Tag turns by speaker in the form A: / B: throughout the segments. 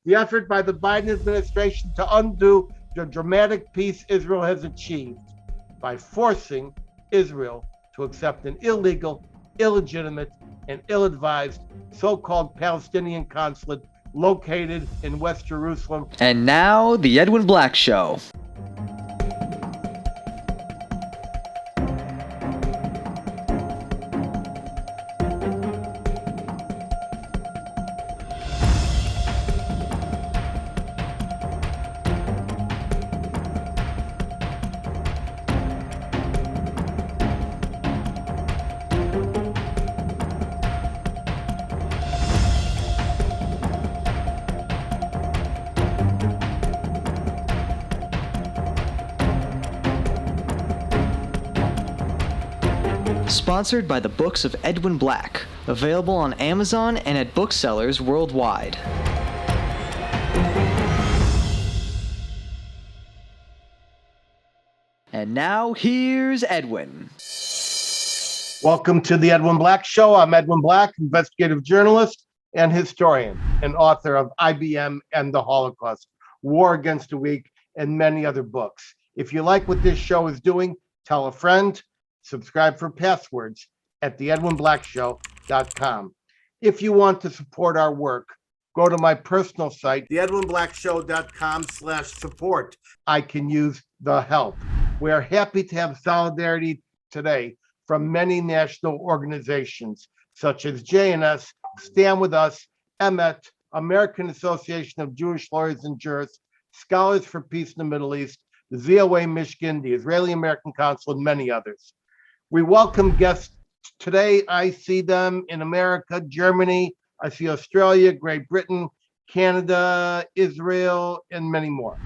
A: the effort by the Biden administration to undo the dramatic peace Israel has achieved by forcing Israel to accept an illegal, illegitimate, and ill-advised so-called Palestinian consulate located in West Jerusalem.
B: And now, the Edwin Black Show. Sponsored by the books of Edwin Black, available on Amazon and at booksellers worldwide. And now, here's Edwin.
A: Welcome to the Edwin Black Show. I'm Edwin Black, investigative journalist and historian, and author of IBM and the Holocaust, War Against the Weak, and many other books. If you like what this show is doing, tell a friend. Subscribe for passwords at theedwinblackshow.com. If you want to support our work, go to my personal site, theedwinblackshow.com/support. I can use the help. We are happy to have solidarity today from many national organizations such as JNS, Stand With Us, EMET, American Association of Jewish Lawyers and Jurists, Scholars for Peace in the Middle East, the ZOA Michigan, the Israeli American Council, and many others. We welcome guests today. I see them in America, Germany, I see Australia, Great Britain, Canada, Israel, and many more.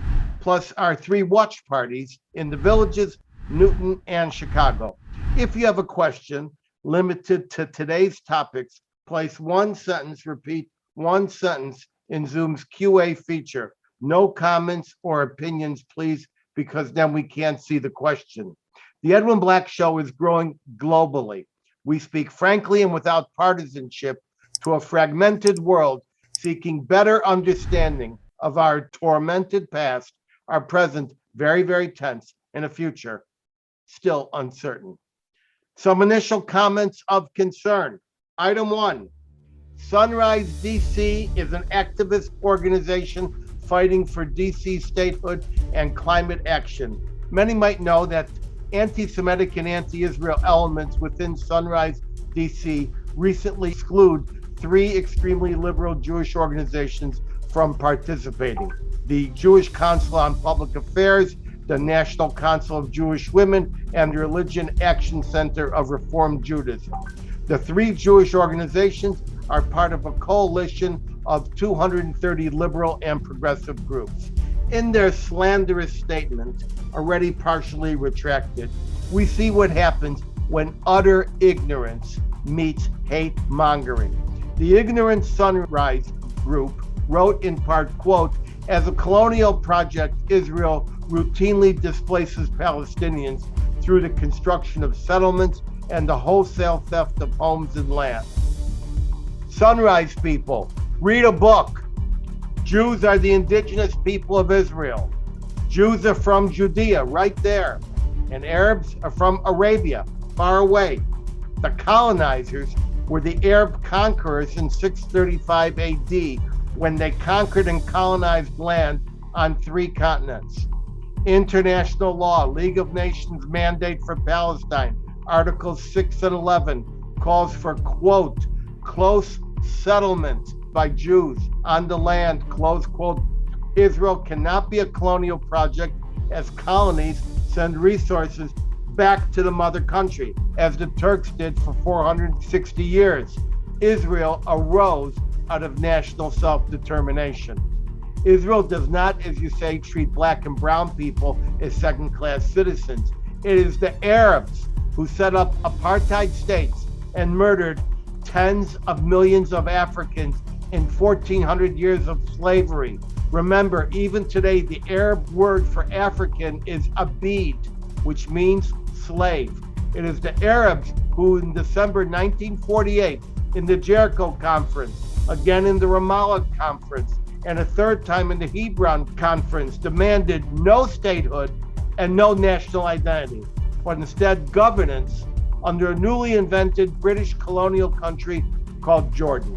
A: Plus our 3 watch parties in the Villages, Newton, and Chicago. If you have a question limited to today's topics, place one sentence, repeat one sentence in Zoom's QA feature. No comments or opinions, please, because then we can't see the question. The Edwin Black Show is growing globally. We speak frankly and without partisanship to a fragmented world seeking better understanding of our tormented past, our present very, very tense, and a future still uncertain. Some initial comments of concern. Item 1, Sunrise DC is an activist organization fighting for DC statehood and climate action. Many might know that anti-Semitic and anti-Israel elements within Sunrise DC recently exclude 3 extremely liberal Jewish organizations from participating: the Jewish Council on Public Affairs, the National Council of Jewish Women, and the Religion Action Center of Reformed Judaism. The 3 Jewish organizations are part of a coalition of 230 liberal and progressive groups. In their slanderous statement, already partially retracted, we see what happens when utter ignorance meets hate mongering. The Ignorant Sunrise Group wrote in part, quote, "As a colonial project, Israel routinely displaces Palestinians through the construction of settlements and the wholesale theft of homes and land." Sunrise people, read a book. Jews are the indigenous people of Israel. Jews are from Judea, right there. And Arabs are from Arabia, far away. The colonizers were the Arab conquerors in 635 AD when they conquered and colonized land on 3 continents. International law, League of Nations mandate for Palestine, Articles 6 and 11, calls for, quote, "close settlement by Jews on the land," close quote. Israel cannot be a colonial project, as colonies send resources back to the mother country, as the Turks did for 460 years. Israel arose out of national self-determination. Israel does not, as you say, treat black and brown people as second-class citizens. It is the Arabs who set up apartheid states and murdered tens of millions of Africans in 1,400 years of slavery. Remember, even today, the Arab word for African is abid, which means slave. It is the Arabs who, in December 1948, in the Jericho Conference, again in the Ramallah Conference, and a third time in the Hebron Conference, demanded no statehood and no national identity, but instead governance under a newly invented British colonial country called Jordan.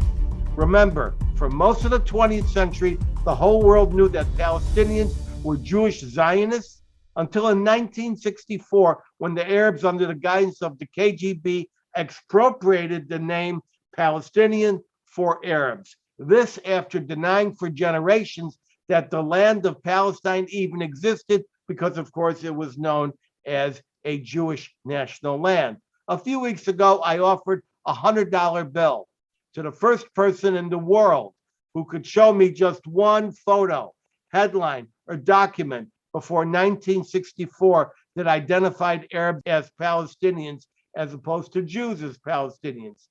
A: Remember, for most of the 20th century, the whole world knew that Palestinians were Jewish Zionists until in 1964, when the Arabs, under the guidance of the KGB, expropriated the name Palestinian for Arabs. This after denying for generations that the land of Palestine even existed, because of course it was known as a Jewish national land. A few weeks ago, I offered a $100 bill to the first person in the world who could show me just one photo, headline, or document before 1964 that identified Arabs as Palestinians as opposed to Jews as Palestinians.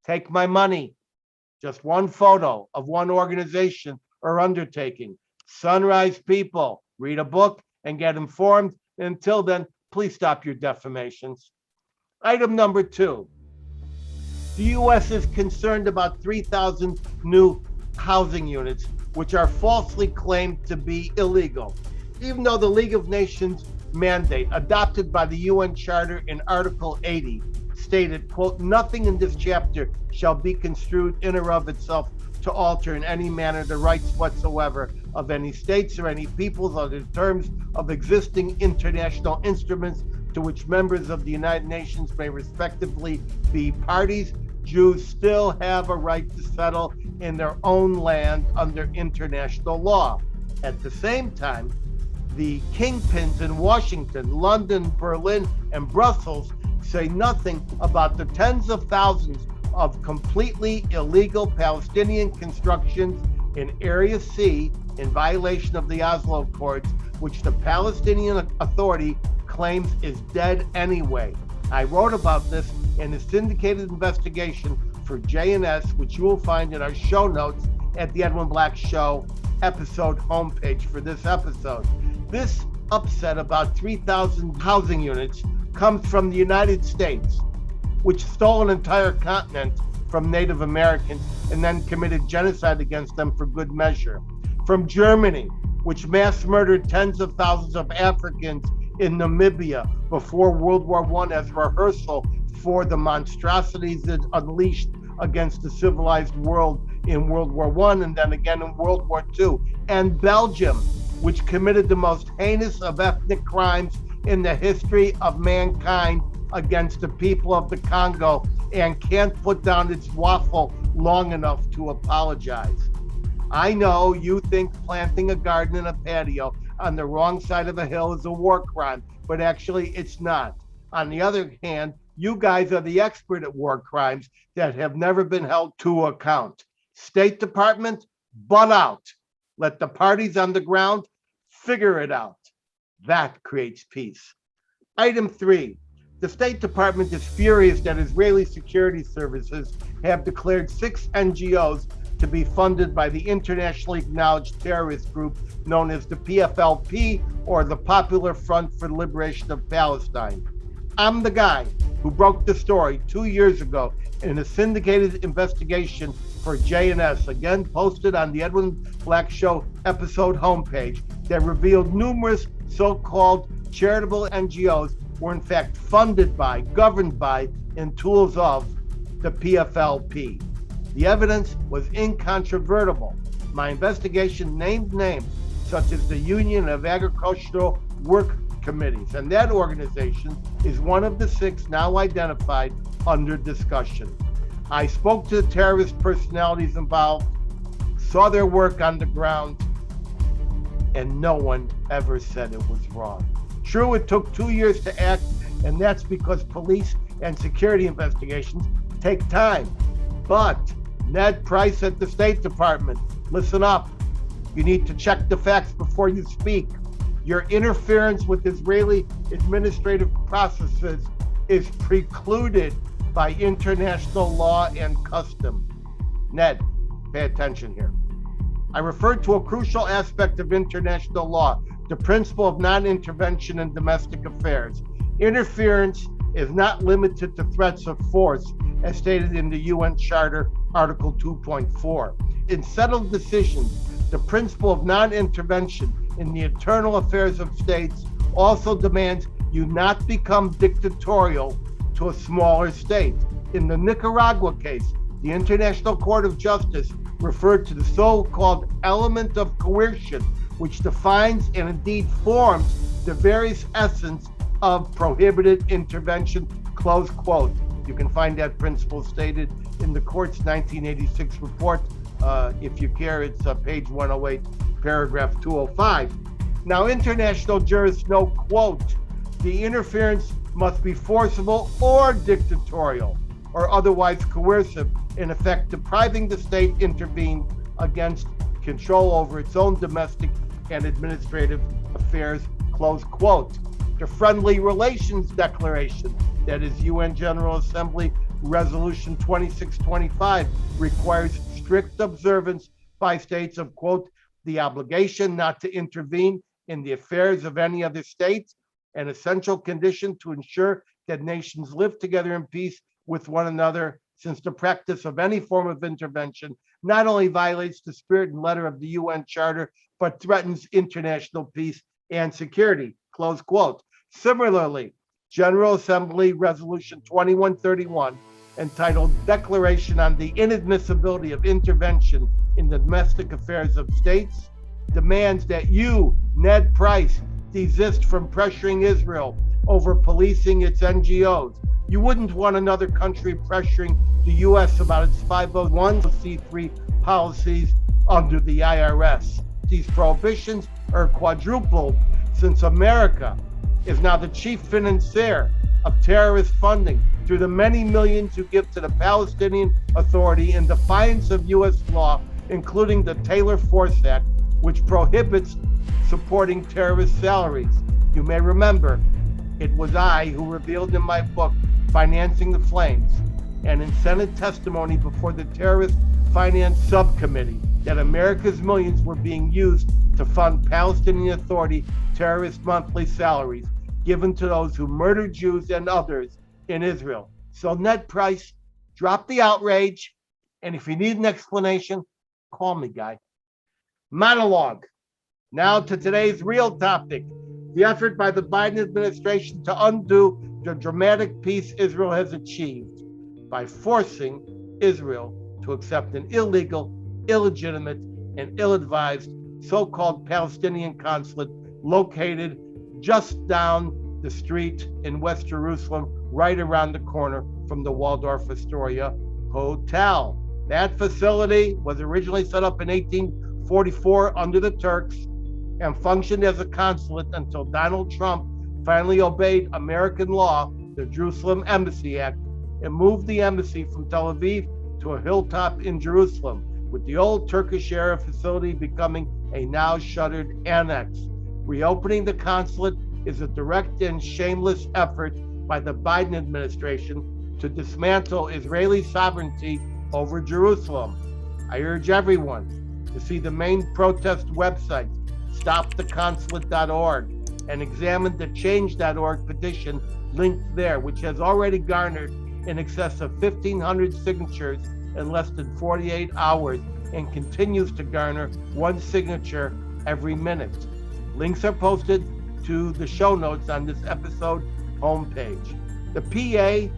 A: Take my money. Just one photo of one organization or undertaking. Sunrise people, read a book and get informed. Until then, please stop your defamations. Item number 2. The U.S. is concerned about 3,000 new housing units, which are falsely claimed to be illegal, even though the League of Nations mandate, adopted by the UN Charter in Article 80, stated, quote, "Nothing in this chapter shall be construed in or of itself to alter in any manner the rights whatsoever of any states or any peoples under the terms of existing international instruments to which members of the United Nations may respectively be parties. Jews still have a right to settle in their own land under international law." At the same time, the kingpins in Washington, London, Berlin, and Brussels say nothing about the tens of thousands of completely illegal Palestinian constructions in Area C in violation of the Oslo Accords, which the Palestinian Authority claims is dead anyway. I wrote about this in a syndicated investigation for JNS, which you will find in our show notes at the Edwin Black Show episode homepage for this episode. This upset about 3,000 housing units comes from the United States, which stole an entire continent from Native Americans and then committed genocide against them for good measure. From Germany, which mass murdered tens of thousands of Africans in Namibia before World War I as rehearsal for the monstrosities that unleashed against the civilized world in World War I and then again in World War II. And Belgium, which committed the most heinous of ethnic crimes in the history of mankind against the people of the Congo and can't put down its waffle long enough to apologize. I know you think planting a garden in a patio on the wrong side of a hill is a war crime, but actually it's not. On the other hand, you guys are the expert at war crimes that have never been held to account. State Department, butt out. Let the parties on the ground figure it out. That creates peace. Item 3. The State Department is furious that Israeli security services have declared 6 NGOs to be funded by the internationally acknowledged terrorist group known as the PFLP, or the Popular Front for the Liberation of Palestine. I'm the guy who broke the story 2 years ago in a syndicated investigation for JNS, again posted on the Edwin Black Show episode homepage, that revealed numerous so-called charitable NGOs were in fact funded by, governed by, and tools of the PFLP. The evidence was incontrovertible. My investigation named names such as the Union of Agricultural Work Committees, and that organization is one of the 6 now identified under discussion. I spoke to the terrorist personalities involved, saw their work on the ground, and no one ever said it was wrong. True, it took 2 years to act, and that's because police and security investigations take time. But Ned Price at the State Department, listen up. You need to check the facts before you speak. Your interference with Israeli administrative processes is precluded by international law and custom. Ned, pay attention here. I referred to a crucial aspect of international law, the principle of non-intervention in domestic affairs. Interference is not limited to threats of force, as stated in the UN Charter, Article 2.4. In settled decisions, The principle of non-intervention in the internal affairs of states also demands you not become dictatorial to a smaller state. In the Nicaragua case, the International Court of Justice referred to the so-called element of coercion, which defines and indeed forms the various essence of prohibited intervention, close quote. You can find that principle stated in the court's 1986 report. If you care, it's page 108, paragraph 205. Now, international jurists know, quote, the interference must be forcible or dictatorial or otherwise coercive, in effect depriving the state intervene against control over its own domestic and administrative affairs, close quote. The Friendly Relations Declaration, that is UN General Assembly Resolution 2625, requires strict observance by states of, quote, the obligation not to intervene in the affairs of any other state, an essential condition to ensure that nations live together in peace with one another, since the practice of any form of intervention not only violates the spirit and letter of the UN Charter, but threatens international peace and security, close quote. Similarly, General Assembly Resolution 2131, entitled Declaration on the Inadmissibility of Intervention in the Domestic Affairs of States, demands that you, Ned Price, desist from pressuring Israel over policing its NGOs. You wouldn't want another country pressuring the U.S. about its 501c3 policies under the IRS. These prohibitions are quadrupled since America is now the chief financier of terrorist funding through the many millions you give to the Palestinian Authority in defiance of U.S. law, including the Taylor Force Act, which prohibits supporting terrorist salaries. You may remember, it was I who revealed in my book, Financing the Flames, and in Senate testimony before the Terrorist Finance Subcommittee, that America's millions were being used to fund Palestinian Authority terrorist monthly salaries given to those who murdered Jews and others in Israel. So Ned Price, drop the outrage, and if you need an explanation, call me, guy. Monologue. Now to today's real topic, the effort by the Biden administration to undo the dramatic peace Israel has achieved by forcing Israel to accept an illegal, illegitimate, and ill-advised so-called Palestinian consulate located just down the street in West Jerusalem, right around the corner from the Waldorf Astoria Hotel. That facility was originally set up in 1844 under the Turks and functioned as a consulate until Donald Trump finally obeyed American law, the Jerusalem Embassy Act, and moved the embassy from Tel Aviv to a hilltop in Jerusalem, with the old Turkish era facility becoming a now shuttered annex. Reopening the consulate is a direct and shameless effort by the Biden administration to dismantle Israeli sovereignty over Jerusalem. I urge everyone to see the main protest website, stoptheconsulate.org, and examine the change.org petition linked there, which has already garnered in excess of 1,500 signatures in less than 48 hours and continues to garner one signature every minute. Links are posted to the show notes on this episode homepage. The PA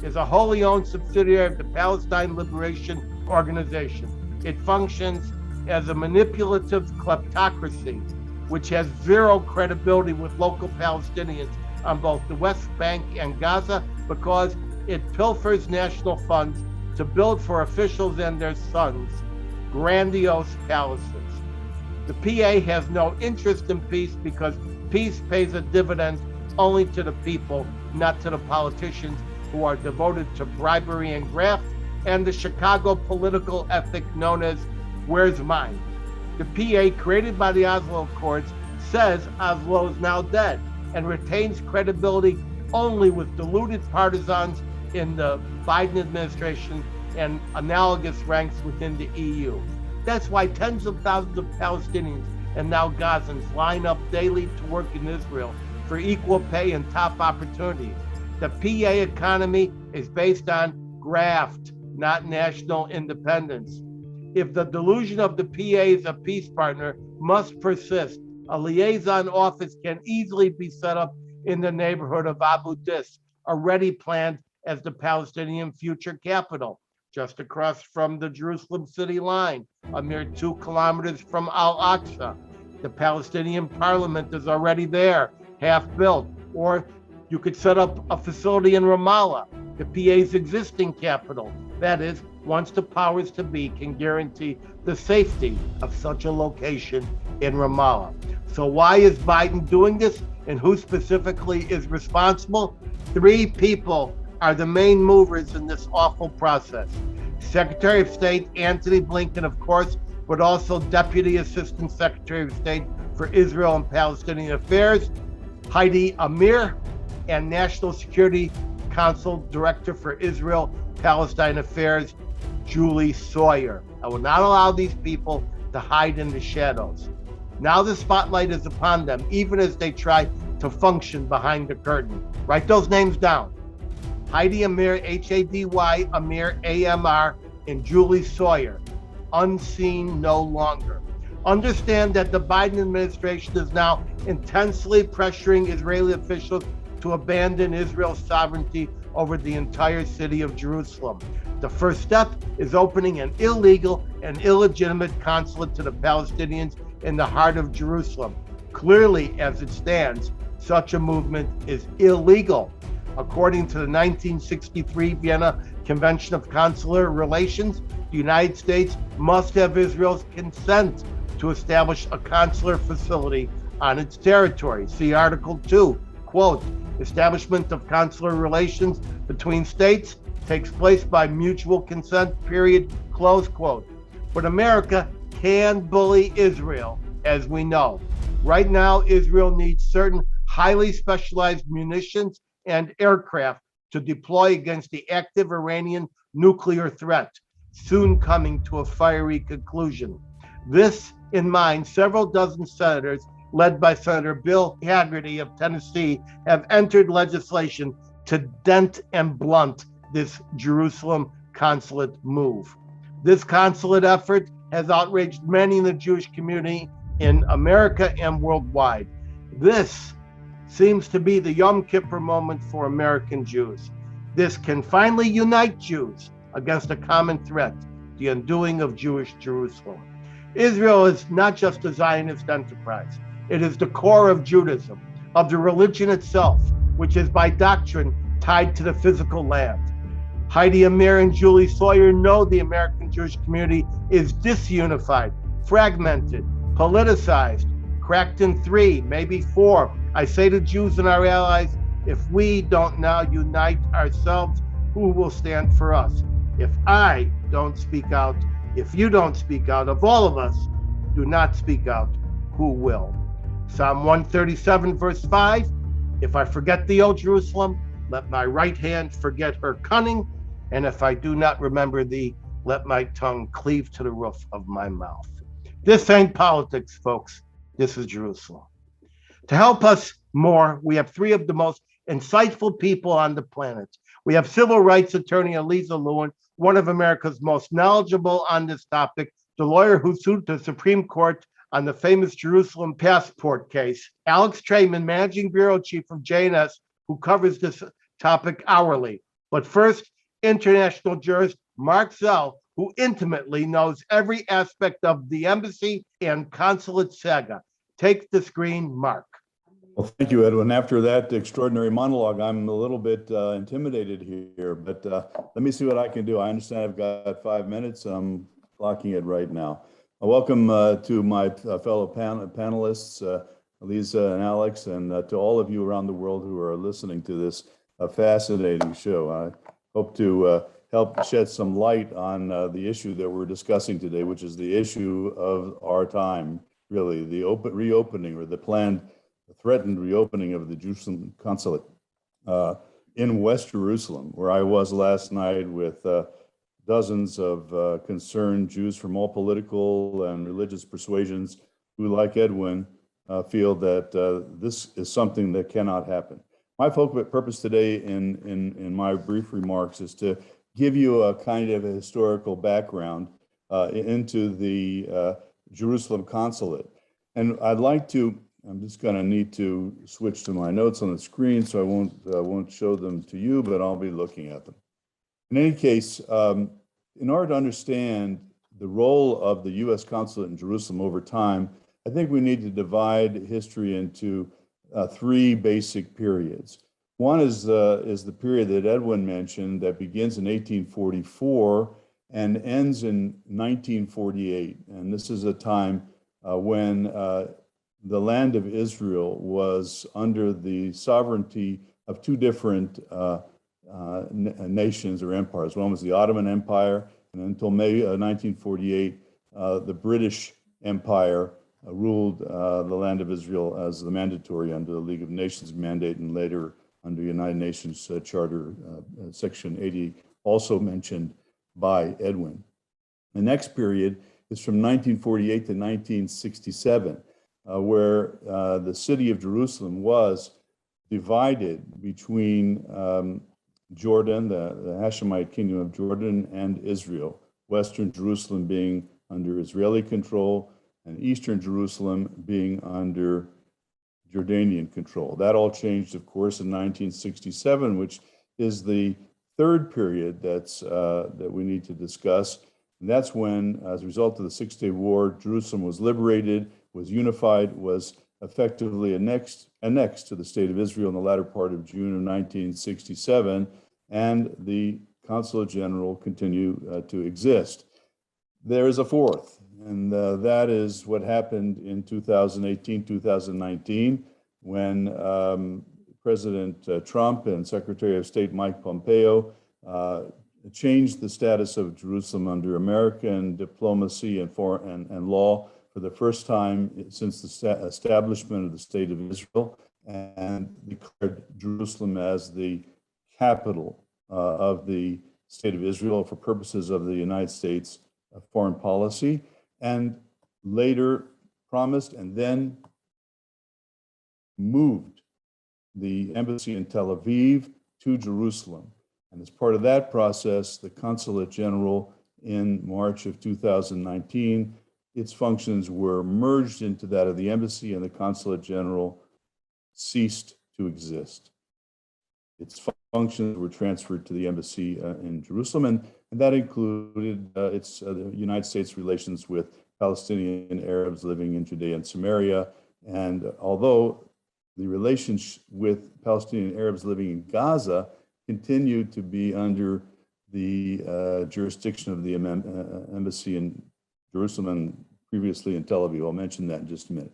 A: is a wholly owned subsidiary of the Palestine Liberation Organization. It functions as a manipulative kleptocracy, which has zero credibility with local Palestinians on both the West Bank and Gaza because it pilfers national funds to build for officials and their sons grandiose palaces. The PA has no interest in peace because peace pays a dividend only to the people, not to the politicians who are devoted to bribery and graft and the Chicago political ethic known as "Where's Mine?" The PA, created by the Oslo Accords, says Oslo is now dead and retains credibility only with deluded partisans in the Biden administration and analogous ranks within the EU. That's why tens of thousands of Palestinians and now Gazans line up daily to work in Israel for equal pay and top opportunities. The PA economy is based on graft, not national independence. If the delusion of the PA is a peace partner must persist, a liaison office can easily be set up in the neighborhood of Abu Dis, already planned as the Palestinian future capital, just across from the Jerusalem city line, a mere 2 kilometers from Al-Aqsa. The Palestinian parliament is already there, half built. Or you could set up a facility in Ramallah, the PA's existing capital. That is, once the powers to be can guarantee the safety of such a location in Ramallah. So why is Biden doing this, and who specifically is responsible? 3 people are the main movers in this awful process. Secretary of State Antony Blinken, of course, but also Deputy Assistant Secretary of State for Israel and Palestinian Affairs, Heidi Amir, and National Security Council Director for Israel Palestine Affairs, Julie Sawyer. I will not allow these people to hide in the shadows. Now the spotlight is upon them, even as they try to function behind the curtain. Write those names down. Heidi Amir, Hady Amir, AMR, and Julie Sawyer, unseen no longer. Understand that the Biden administration is now intensely pressuring Israeli officials to abandon Israel's sovereignty over the entire city of Jerusalem. The first step is opening an illegal and illegitimate consulate to the Palestinians in the heart of Jerusalem. Clearly, as it stands, such a movement is illegal. According to the 1963 Vienna Convention of Consular Relations, the United States must have Israel's consent to establish a consular facility on its territory. See Article 2, quote, establishment of consular relations between states takes place by mutual consent, period, close quote. But America can bully Israel, as we know. Right now, Israel needs certain highly specialized munitions and aircraft to deploy against the active Iranian nuclear threat, soon coming to a fiery conclusion. This in mind, several dozen senators, led by Senator Bill Hagerty of Tennessee, have entered legislation to dent and blunt this Jerusalem consulate move. This consulate effort has outraged many in the Jewish community in America and worldwide. This seems to be the Yom Kippur moment for American Jews. This can finally unite Jews against a common threat, the undoing of Jewish Jerusalem. Israel is not just a Zionist enterprise. It is the core of Judaism, of the religion itself, which is by doctrine tied to the physical land. Heidi Amir and Julie Sawyer know the American Jewish community is disunified, fragmented, politicized, cracked in 3, maybe 4. I say to Jews and our allies, if we don't now unite ourselves, who will stand for us? If I don't speak out, if you don't speak out, of all of us, do not speak out, who will? Psalm 137, verse 5, if I forget thee, O Jerusalem, let my right hand forget her cunning, and if I do not remember thee, let my tongue cleave to the roof of my mouth. This ain't politics, folks. This is Jerusalem. To help us more, we have 3 of the most insightful people on the planet. We have civil rights attorney Alyza Lewin, one of America's most knowledgeable on this topic, the lawyer who sued the Supreme Court on the famous Jerusalem passport case. Alex Traiman, managing bureau chief of JNS, who covers this topic hourly. But first, international jurist Marc Zell, who intimately knows every aspect of the embassy and consulate saga. Take the screen, Marc.
C: Well, thank you, Edwin. After that extraordinary monologue, I'm a little bit intimidated here, but let me see what I can do. I understand I've got 5 minutes. I'm blocking it right now. Welcome to my fellow panelists, Alyza and Alex, and to all of you around the world who are listening to this fascinating show. I hope to help shed some light on the issue that we're discussing today, which is the issue of our time, really, the reopening or the threatened reopening of the Jerusalem consulate in West Jerusalem, where I was last night with dozens of concerned Jews from all political and religious persuasions who, like Edwin, feel that this is something that cannot happen. My purpose today in my brief remarks is to give you a kind of a historical background into the Jerusalem Consulate. And I'm just going to need to switch to my notes on the screen, so I won't show them to you, but I'll be looking at them. In any case, in order to understand the role of the U.S. consulate in Jerusalem over time, I think we need to divide history into three basic periods. One is the period that Edwin mentioned that begins in 1844 and ends in 1948. And this is a time when the land of Israel was under the sovereignty of two different nations or empires. One was the Ottoman Empire, and until May 1948, the British Empire ruled the land of Israel as the mandatory under the League of Nations mandate, and later under United Nations Charter, Section 80, also mentioned by Edwin. The next period is from 1948 to 1967, where the city of Jerusalem was divided between Jordan, the Hashemite kingdom of Jordan, and Israel, Western Jerusalem being under Israeli control, and Eastern Jerusalem being under Jordanian control. That all changed, of course, in 1967, which is the third period that we need to discuss. And that's when, as a result of the Six-Day War, Jerusalem was liberated, was unified, was effectively annexed to the state of Israel in the latter part of June of 1967, and the Consulate General continue to exist. There is a fourth, and that is what happened in 2018, 2019, when President Trump and Secretary of State Mike Pompeo changed the status of Jerusalem under American diplomacy and law for the first time since the establishment of the State of Israel, and declared Jerusalem as the capital of the State of Israel for purposes of the United States foreign policy, and later promised and then moved the embassy in Tel Aviv to Jerusalem. And as part of that process, the Consulate General in March of 2019, its functions were merged into that of the embassy, and the Consulate General ceased to exist. Its functions were transferred to the embassy in Jerusalem, and that included the United States relations with Palestinian Arabs living in Judea and Samaria. And although the relations with Palestinian Arabs living in Gaza continued to be under the jurisdiction of the embassy in Jerusalem and previously in Tel Aviv. I'll mention that in just a minute.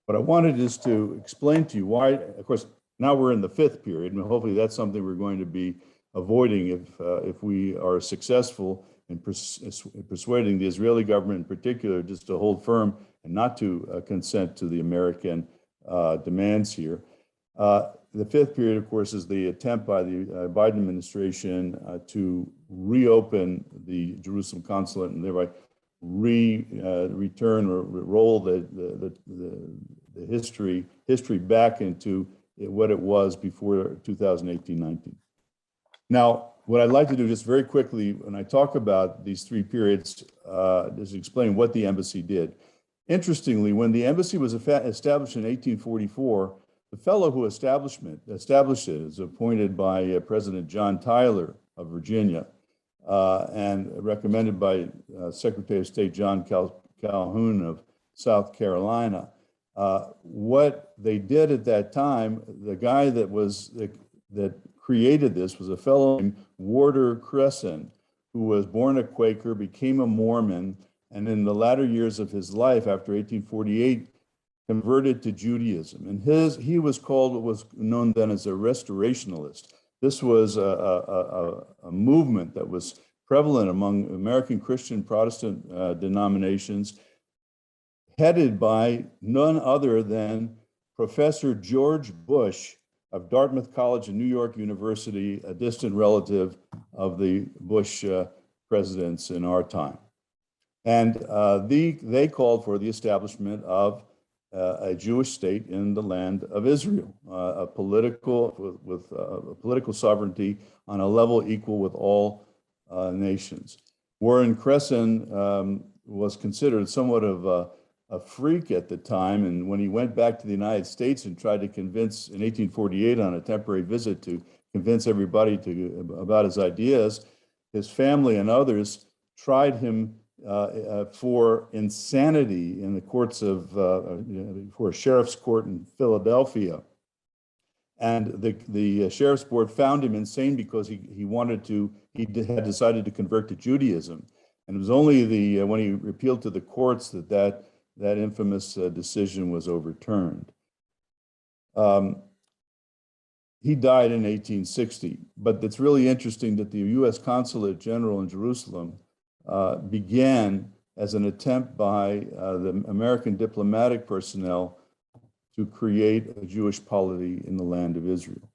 C: What I wanted is to explain to you why, of course, now we're in the fifth period, and hopefully that's something we're going to be avoiding if we are successful in persuading the Israeli government in particular just to hold firm and not to consent to the American demands here. The fifth period, of course, is the attempt by the Biden administration to reopen the Jerusalem consulate and thereby return or roll the history back into what it was before 2018-19. Now, what I'd like to do just very quickly when I talk about these three periods is explain what the embassy did. Interestingly, when the embassy was established in 1844, the fellow who established it is appointed by President John Tyler of Virginia and recommended by Secretary of State John Calhoun of South Carolina. What they did at that time, the guy that created this was a fellow named Warder Cresson, who was born a Quaker, became a Mormon, and in the latter years of his life, after 1848, converted to Judaism. And he was called what was known then as a restorationalist. This was a movement that was prevalent among American Christian Protestant denominations, headed by none other than Professor George Bush of Dartmouth College and New York University, a distant relative of the Bush presidents in our time. And they called for the establishment of a Jewish state in the land of Israel, with political sovereignty on a level equal with all nations. Warren Cresson was considered somewhat of a freak at the time. And when he went back to the United States and tried to convince, in 1848 on a temporary visit, to convince everybody about his ideas, his family and others tried him for insanity in the courts of, for a sheriff's court in Philadelphia. And the sheriff's board found him insane because he had decided to convert to Judaism. And it was only when he appealed to the courts that infamous decision was overturned. He died in 1860, but it's really interesting that the U.S. Consulate General in Jerusalem began as an attempt by the American diplomatic personnel to create a Jewish polity in the land of Israel.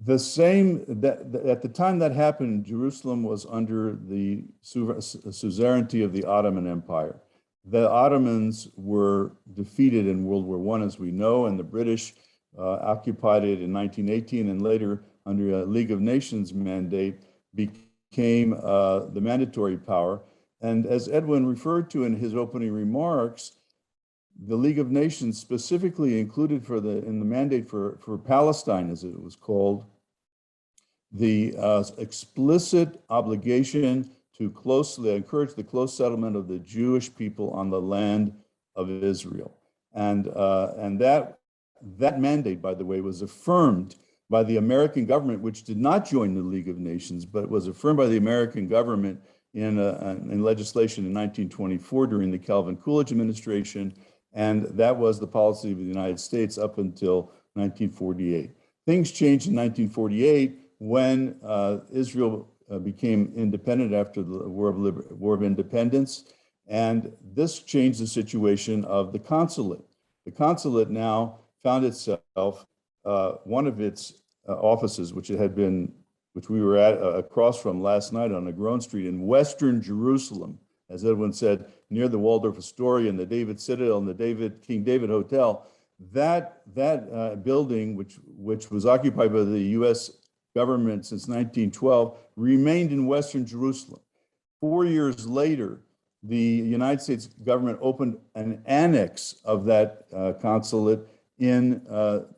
C: At the time that happened, Jerusalem was under the suzerainty of the Ottoman Empire. The Ottomans were defeated in World War I, as we know, and the British occupied it in 1918, and later, under a League of Nations mandate, became the mandatory power. And as Edwin referred to in his opening remarks, the League of Nations specifically included in the mandate for Palestine, as it was called, the explicit obligation to closely encourage the close settlement of the Jewish people on the land of Israel. And that mandate, by the way, was affirmed by the American government, which did not join the League of Nations, but was affirmed by the American government in legislation in 1924 during the Calvin Coolidge administration. And that was the policy of the United States up until 1948. Things changed in 1948 when Israel became independent after the War of Independence. And this changed the situation of the consulate. The consulate now found itself, one of its offices, which we were at across from last night on Agron Street in Western Jerusalem, as Edwin said, near the Waldorf Astoria and the David Citadel and the King David Hotel. That building, which was occupied by the U.S. government since 1912, remained in Western Jerusalem. 4 years later, the United States government opened an annex of that consulate in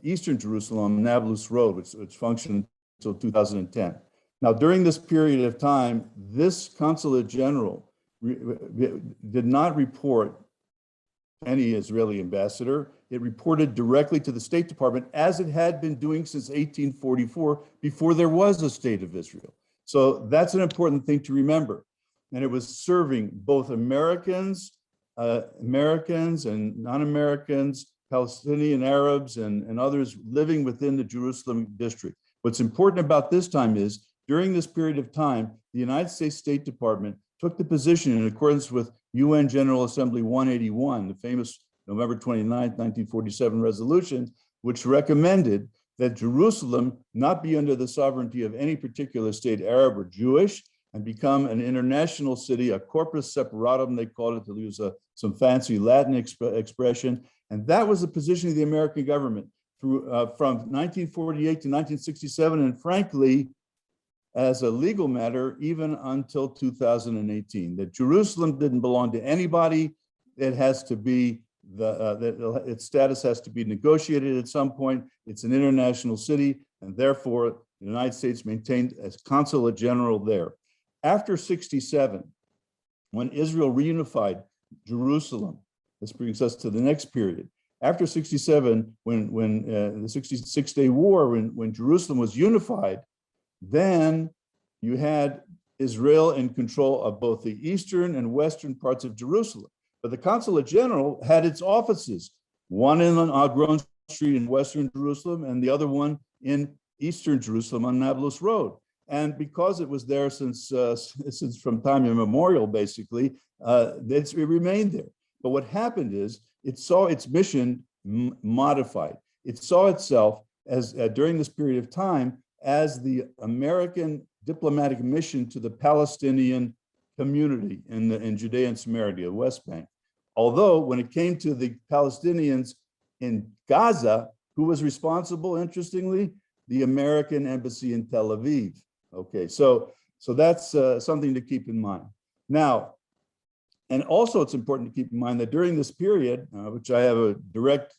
C: Eastern Jerusalem, Nablus Road, which functioned until 2010. Now, during this period of time, this consulate general did not report any Israeli ambassador. It reported directly to the State Department, as it had been doing since 1844, before there was a state of Israel. So that's an important thing to remember. And it was serving both Americans and non-Americans, Palestinian Arabs and others living within the Jerusalem district. What's important about this time is, during this period of time, the United States State Department took the position in accordance with UN General Assembly 181, the famous November 29, 1947 resolution, which recommended that Jerusalem not be under the sovereignty of any particular state, Arab or Jewish, and become an international city, a corpus separatum, they called it, to use some fancy Latin expression. And that was the position of the American government from 1948 to 1967, and frankly, as a legal matter, even until 2018, that Jerusalem didn't belong to anybody. It has to be, its status has to be negotiated at some point. It's an international city, and therefore the United States maintained a consulate general there. After 67, when Israel reunified Jerusalem, this brings us to the next period. After 67, when the 66-day war, when Jerusalem was unified, then you had Israel in control of both the eastern and western parts of Jerusalem. But the Consulate General had its offices, one in Agron Street in Western Jerusalem and the other one in Eastern Jerusalem on Nablus Road. And because it was there since from time immemorial, basically, it remained there. But what happened is it saw its mission modified. It saw itself as, during this period of time, as the American diplomatic mission to the Palestinian community in Judea and Samaria, the West Bank. Although when it came to the Palestinians in Gaza, who was responsible, interestingly? The American embassy in Tel Aviv. Okay, so that's something to keep in mind. Now, and also it's important to keep in mind that during this period, which I have a direct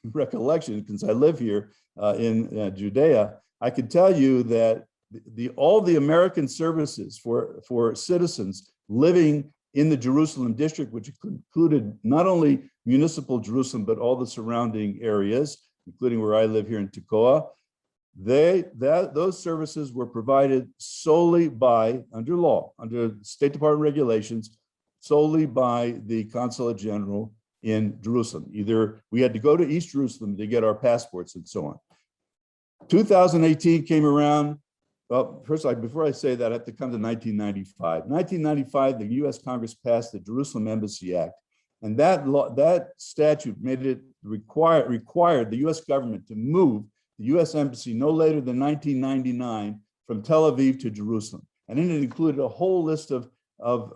C: recollection since I live here in Judea, I can tell you that all the American services for citizens living in the Jerusalem district, which included not only municipal Jerusalem, but all the surrounding areas, including where I live here in Tekoa, those services were provided solely by, under law, under State Department regulations, solely by the Consulate General in Jerusalem. Either we had to go to East Jerusalem to get our passports and so on. 2018 came around. Well, first, before I say that, I have to come to 1995. 1995, the U.S. Congress passed the Jerusalem Embassy Act, and that statute made it required the U.S. government to move the U.S. Embassy no later than 1999 from Tel Aviv to Jerusalem. And then it included a whole list of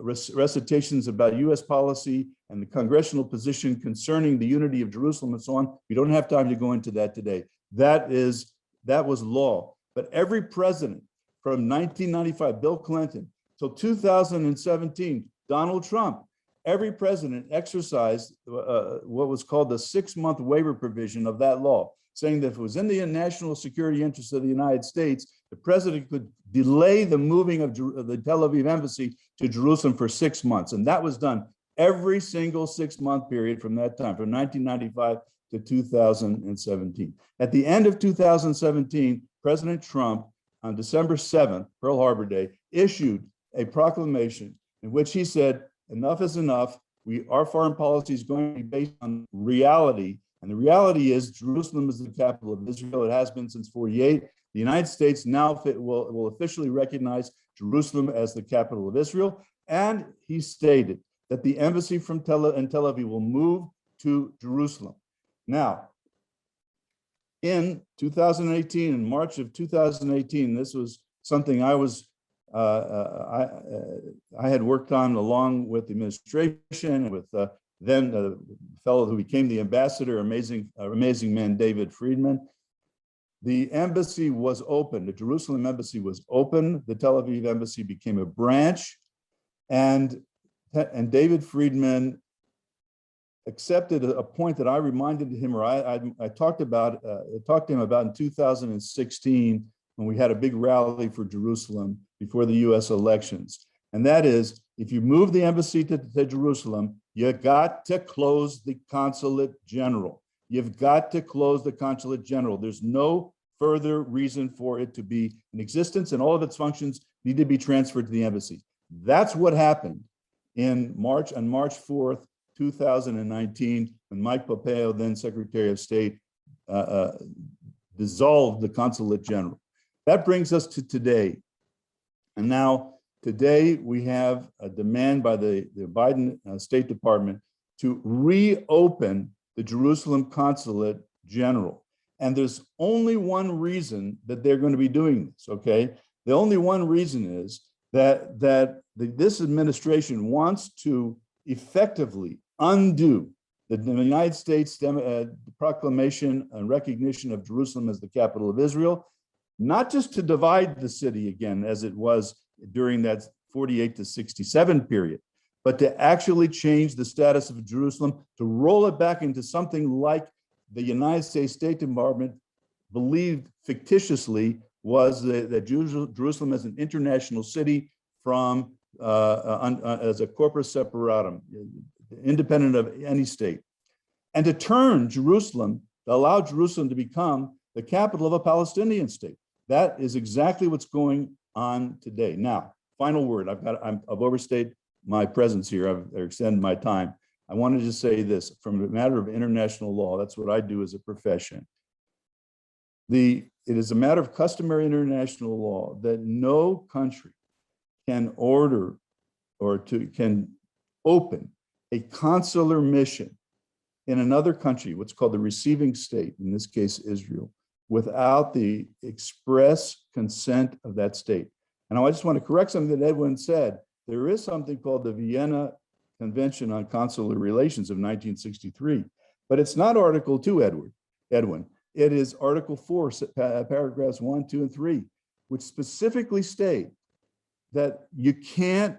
C: recitations about U.S. policy and the congressional position concerning the unity of Jerusalem and so on. We don't have time to go into that today. That was law. But every president from 1995, Bill Clinton, till 2017, Donald Trump, every president exercised what was called the 6-month waiver provision of that law, saying that if it was in the national security interest of the United States, the president could delay the moving of the Tel Aviv embassy to Jerusalem for 6 months. And that was done every single 6-month period from that time, from 1995 to 2017. At the end of 2017, President Trump, on December 7th, Pearl Harbor Day, issued a proclamation in which he said, enough is enough. Our foreign policy is going to be based on reality. And the reality is Jerusalem is the capital of Israel. It has been since 48. The United States now will officially recognize Jerusalem as the capital of Israel. And he stated that the embassy from Tel Aviv will move to Jerusalem. Now, in 2018, in March of 2018, this was something I had worked on along with the administration, with then the fellow who became the ambassador, amazing man, David Friedman. The embassy was open. The Jerusalem embassy was open. The Tel Aviv embassy became a branch, and David Friedman accepted a point that I reminded him, or I talked to him about in 2016 when we had a big rally for Jerusalem before the U.S. elections. And that is, if you move the embassy to Jerusalem, you got to close the consulate general. You've got to close the consulate general. There's no further reason for it to be in existence, and all of its functions need to be transferred to the embassy. That's what happened on March 4th, 2019, when Mike Pompeo, then Secretary of State, dissolved the Consulate General. That brings us to today. And now, today, we have a demand by the Biden State Department to reopen the Jerusalem Consulate General. And there's only one reason that they're going to be doing this, okay? The only one reason is that this administration wants to effectively undo the United States proclamation and recognition of Jerusalem as the capital of Israel, not just to divide the city again, as it was during that 48 to 67 period, but to actually change the status of Jerusalem, to roll it back into something like the United States State Department believed fictitiously was that Jerusalem as an international city from as a corpus separatum, independent of any state, and to turn Jerusalem, to allow Jerusalem to become the capital of a Palestinian state. That is exactly what's going on today. Now, final word. I've overstayed my presence here. I've extended my time. I wanted to say this from a matter of international law. That's what I do as a profession. It is a matter of customary international law that no country can order or can open a consular mission in another country, what's called the receiving state, in this case, Israel, without the express consent of that state. And I just want to correct something that Edwin said. There is something called the Vienna Convention on Consular Relations of 1963, but it's not Article 2, Edwin. It is Article 4, paragraphs 1, 2, and 3, which specifically state that you can't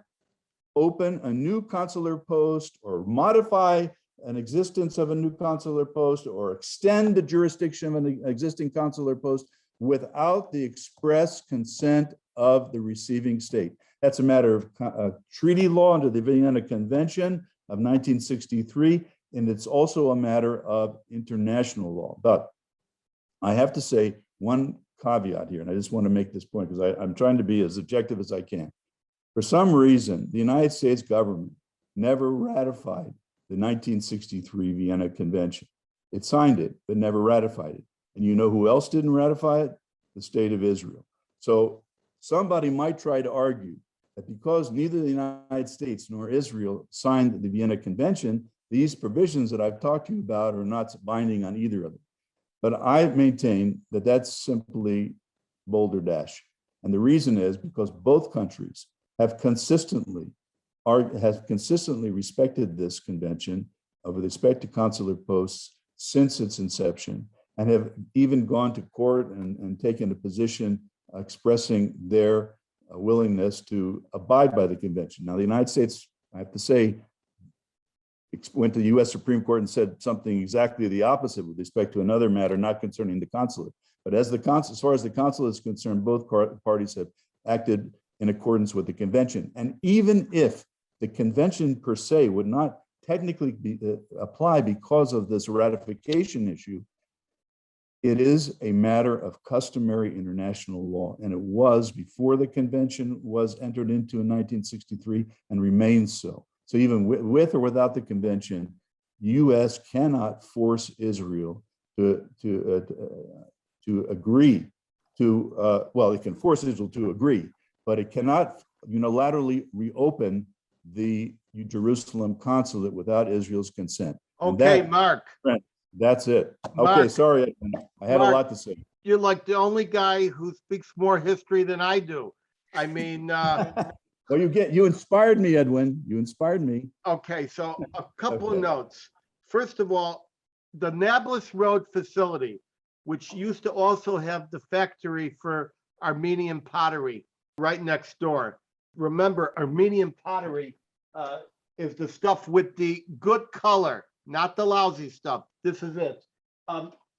C: open a new consular post or modify an existence of a new consular post or extend the jurisdiction of an existing consular post without the express consent of the receiving state. That's a matter of treaty law under the Vienna Convention of 1963, and it's also a matter of international law. But I have to say one caveat here, and I just want to make this point because I'm trying to be as objective as I can. For some reason, the United States government never ratified the 1963 Vienna Convention. It signed it, but never ratified it. And you know who else didn't ratify it? The state of Israel. So somebody might try to argue that because neither the United States nor Israel signed the Vienna Convention, these provisions that I've talked to you about are not binding on either of them. But I maintain that that's simply balderdash. And the reason is because both countries have consistently respected this convention with respect to consular posts since its inception, and have even gone to court and taken a position expressing their willingness to abide by the convention. Now, the United States, I have to say, went to the US Supreme Court and said something exactly the opposite with respect to another matter not concerning the consulate. But as far as the consulate is concerned, both parties have acted in accordance with the convention. And even if the convention per se would not technically apply because of this ratification issue, it is a matter of customary international law, and it was before the convention was entered into in 1963 and remains so. So even with or without the convention, U.S. cannot force Israel to agree to, well, it can force Israel to agree, but it cannot unilaterally reopen the Jerusalem consulate without Israel's consent.
A: Okay, Mark.
C: That's it.
A: Mark,
C: okay, sorry, I had a lot to say.
A: You're like the only guy who speaks more history than I do. I mean,
C: well, you inspired me, Edwin. You inspired me.
A: Okay, so a couple of notes. First of all, the Nablus Road facility, which used to also have the factory for Armenian pottery right next door. Remember, Armenian pottery is the stuff with the good color, not the lousy stuff. This is it.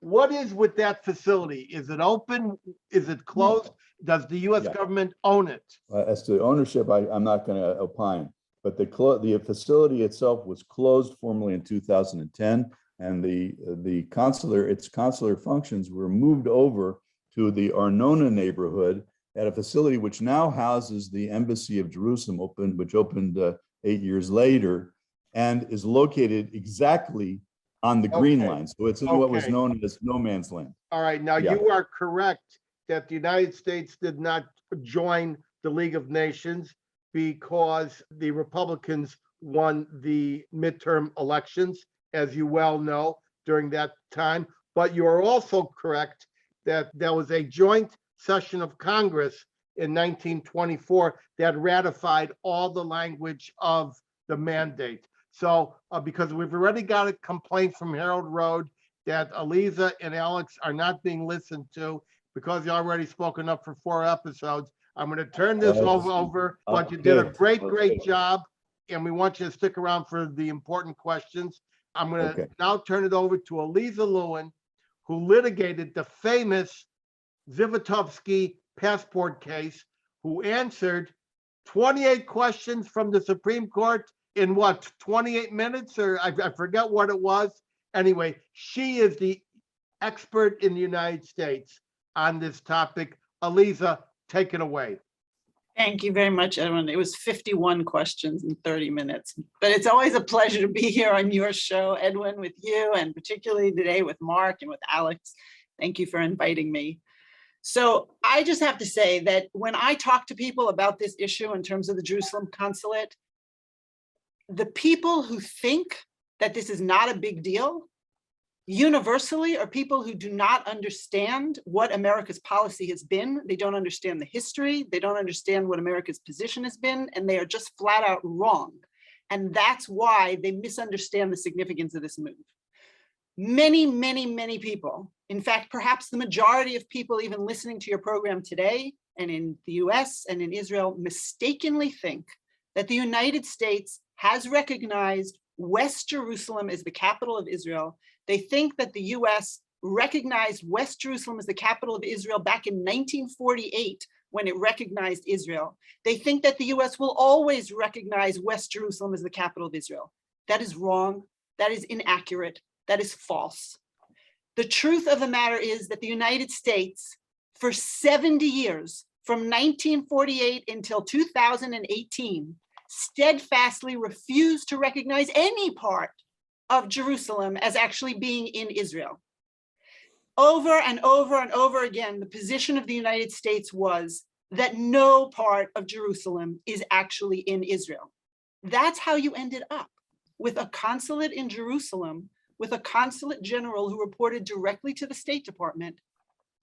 A: What is with that facility? Is it open? Is it closed? Does the U.S. government own it?
C: As to ownership, I'm not going to opine, but the facility itself was closed formally in 2010, and its consular functions were moved over to the Arnona neighborhood at a facility which now houses the Embassy of Jerusalem, which opened 8 years later, and is located exactly on the Green Line. So it's in what was known as no man's land.
A: All right. Now, you are correct that the United States did not join the League of Nations because the Republicans won the midterm elections, as you well know, during that time. But you are also correct that there was a joint session of Congress in 1924 that ratified all the language of the mandate. So because we've already got a complaint from Harold Road that Alyza and Alex are not being listened to because you already spoken up for 4 episodes, I'm going to turn this over, but you did a great job, and we want you to stick around for the important questions. I'm going to now turn it over to Alyza Lewin, who litigated the famous Zivotofsky passport case, who answered 28 questions from the Supreme Court in 28 minutes, or I forget what it was. Anyway, she is the expert in the United States on this topic. Alyza, take it away.
D: Thank you very much, Edwin. It was 51 questions in 30 minutes, but it's always a pleasure to be here on your show, Edwin, with you, and particularly today with Mark and with Alex. Thank you for inviting me. So I just have to say that when I talk to people about this issue in terms of the Jerusalem consulate, the people who think that this is not a big deal universally are people who do not understand what America's policy has been. They don't understand the history. They don't understand what America's position has been, and they are just flat out wrong. And that's why they misunderstand the significance of this move. Many, many, many people, in fact, perhaps the majority of people even listening to your program today and in the US and in Israel mistakenly think that the United States has recognized West Jerusalem as the capital of Israel. They think that the US recognized West Jerusalem as the capital of Israel back in 1948 when it recognized Israel. They think that the US will always recognize West Jerusalem as the capital of Israel. That is wrong. That is inaccurate. That is false. The truth of the matter is that the United States, for 70 years, from 1948 until 2018, steadfastly refused to recognize any part of Jerusalem as actually being in Israel. Over and over and over again, the position of the United States was that no part of Jerusalem is actually in Israel. That's how you ended up with a consulate in Jerusalem, with a consulate general who reported directly to the State Department,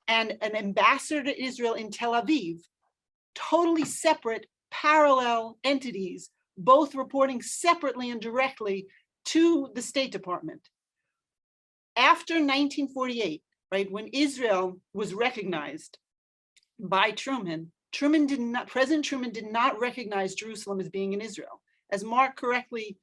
D: and an ambassador to Israel in Tel Aviv, totally separate, parallel entities, both reporting separately and directly to the State Department. After 1948, right, when Israel was recognized by Truman, President Truman did not recognize Jerusalem as being in Israel. As Marc correctly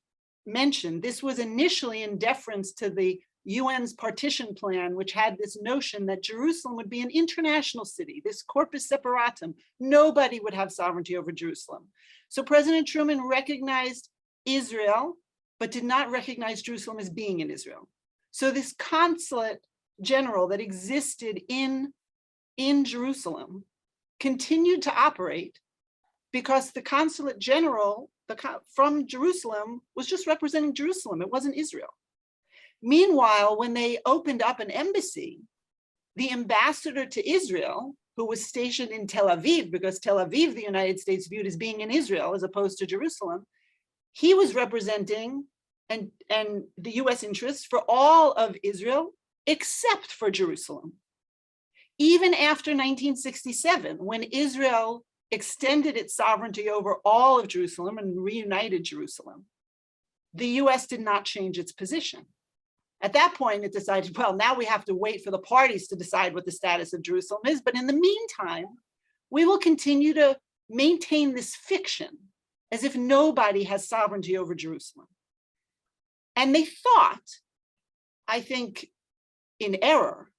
D: mentioned, this was initially in deference to the UN's partition plan, which had this notion that Jerusalem would be an international city, this corpus separatum. Nobody would have sovereignty over Jerusalem. So President Truman recognized Israel, but did not recognize Jerusalem as being in Israel. So this consulate general that existed in Jerusalem continued to operate because the consulate general from Jerusalem was just representing Jerusalem. It wasn't Israel. Meanwhile, when they opened up an embassy, the ambassador to Israel, who was stationed in Tel Aviv, because Tel Aviv, the United States viewed as being in Israel as opposed to Jerusalem, he was representing and the US interests for all of Israel, except for Jerusalem. Even after 1967, when Israel extended its sovereignty over all of Jerusalem and reunited Jerusalem, the US did not change its position. At that point, it decided, well, now we have to wait for the parties to decide what the status of Jerusalem is. But in the meantime, we will continue to maintain this fiction as if nobody has sovereignty over Jerusalem. And they thought, I think in error,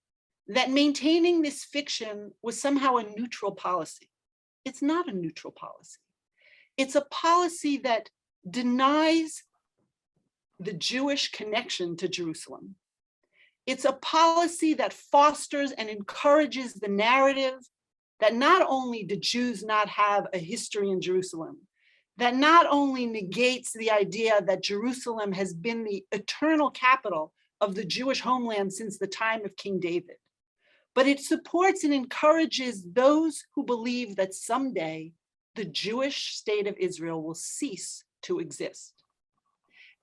D: that maintaining this fiction was somehow a neutral policy. It's not a neutral policy. It's a policy that denies the Jewish connection to Jerusalem. It's a policy that fosters and encourages the narrative that not only do Jews not have a history in Jerusalem, that not only negates the idea that Jerusalem has been the eternal capital of the Jewish homeland since the time of King David, but it supports and encourages those who believe that someday the Jewish state of Israel will cease to exist.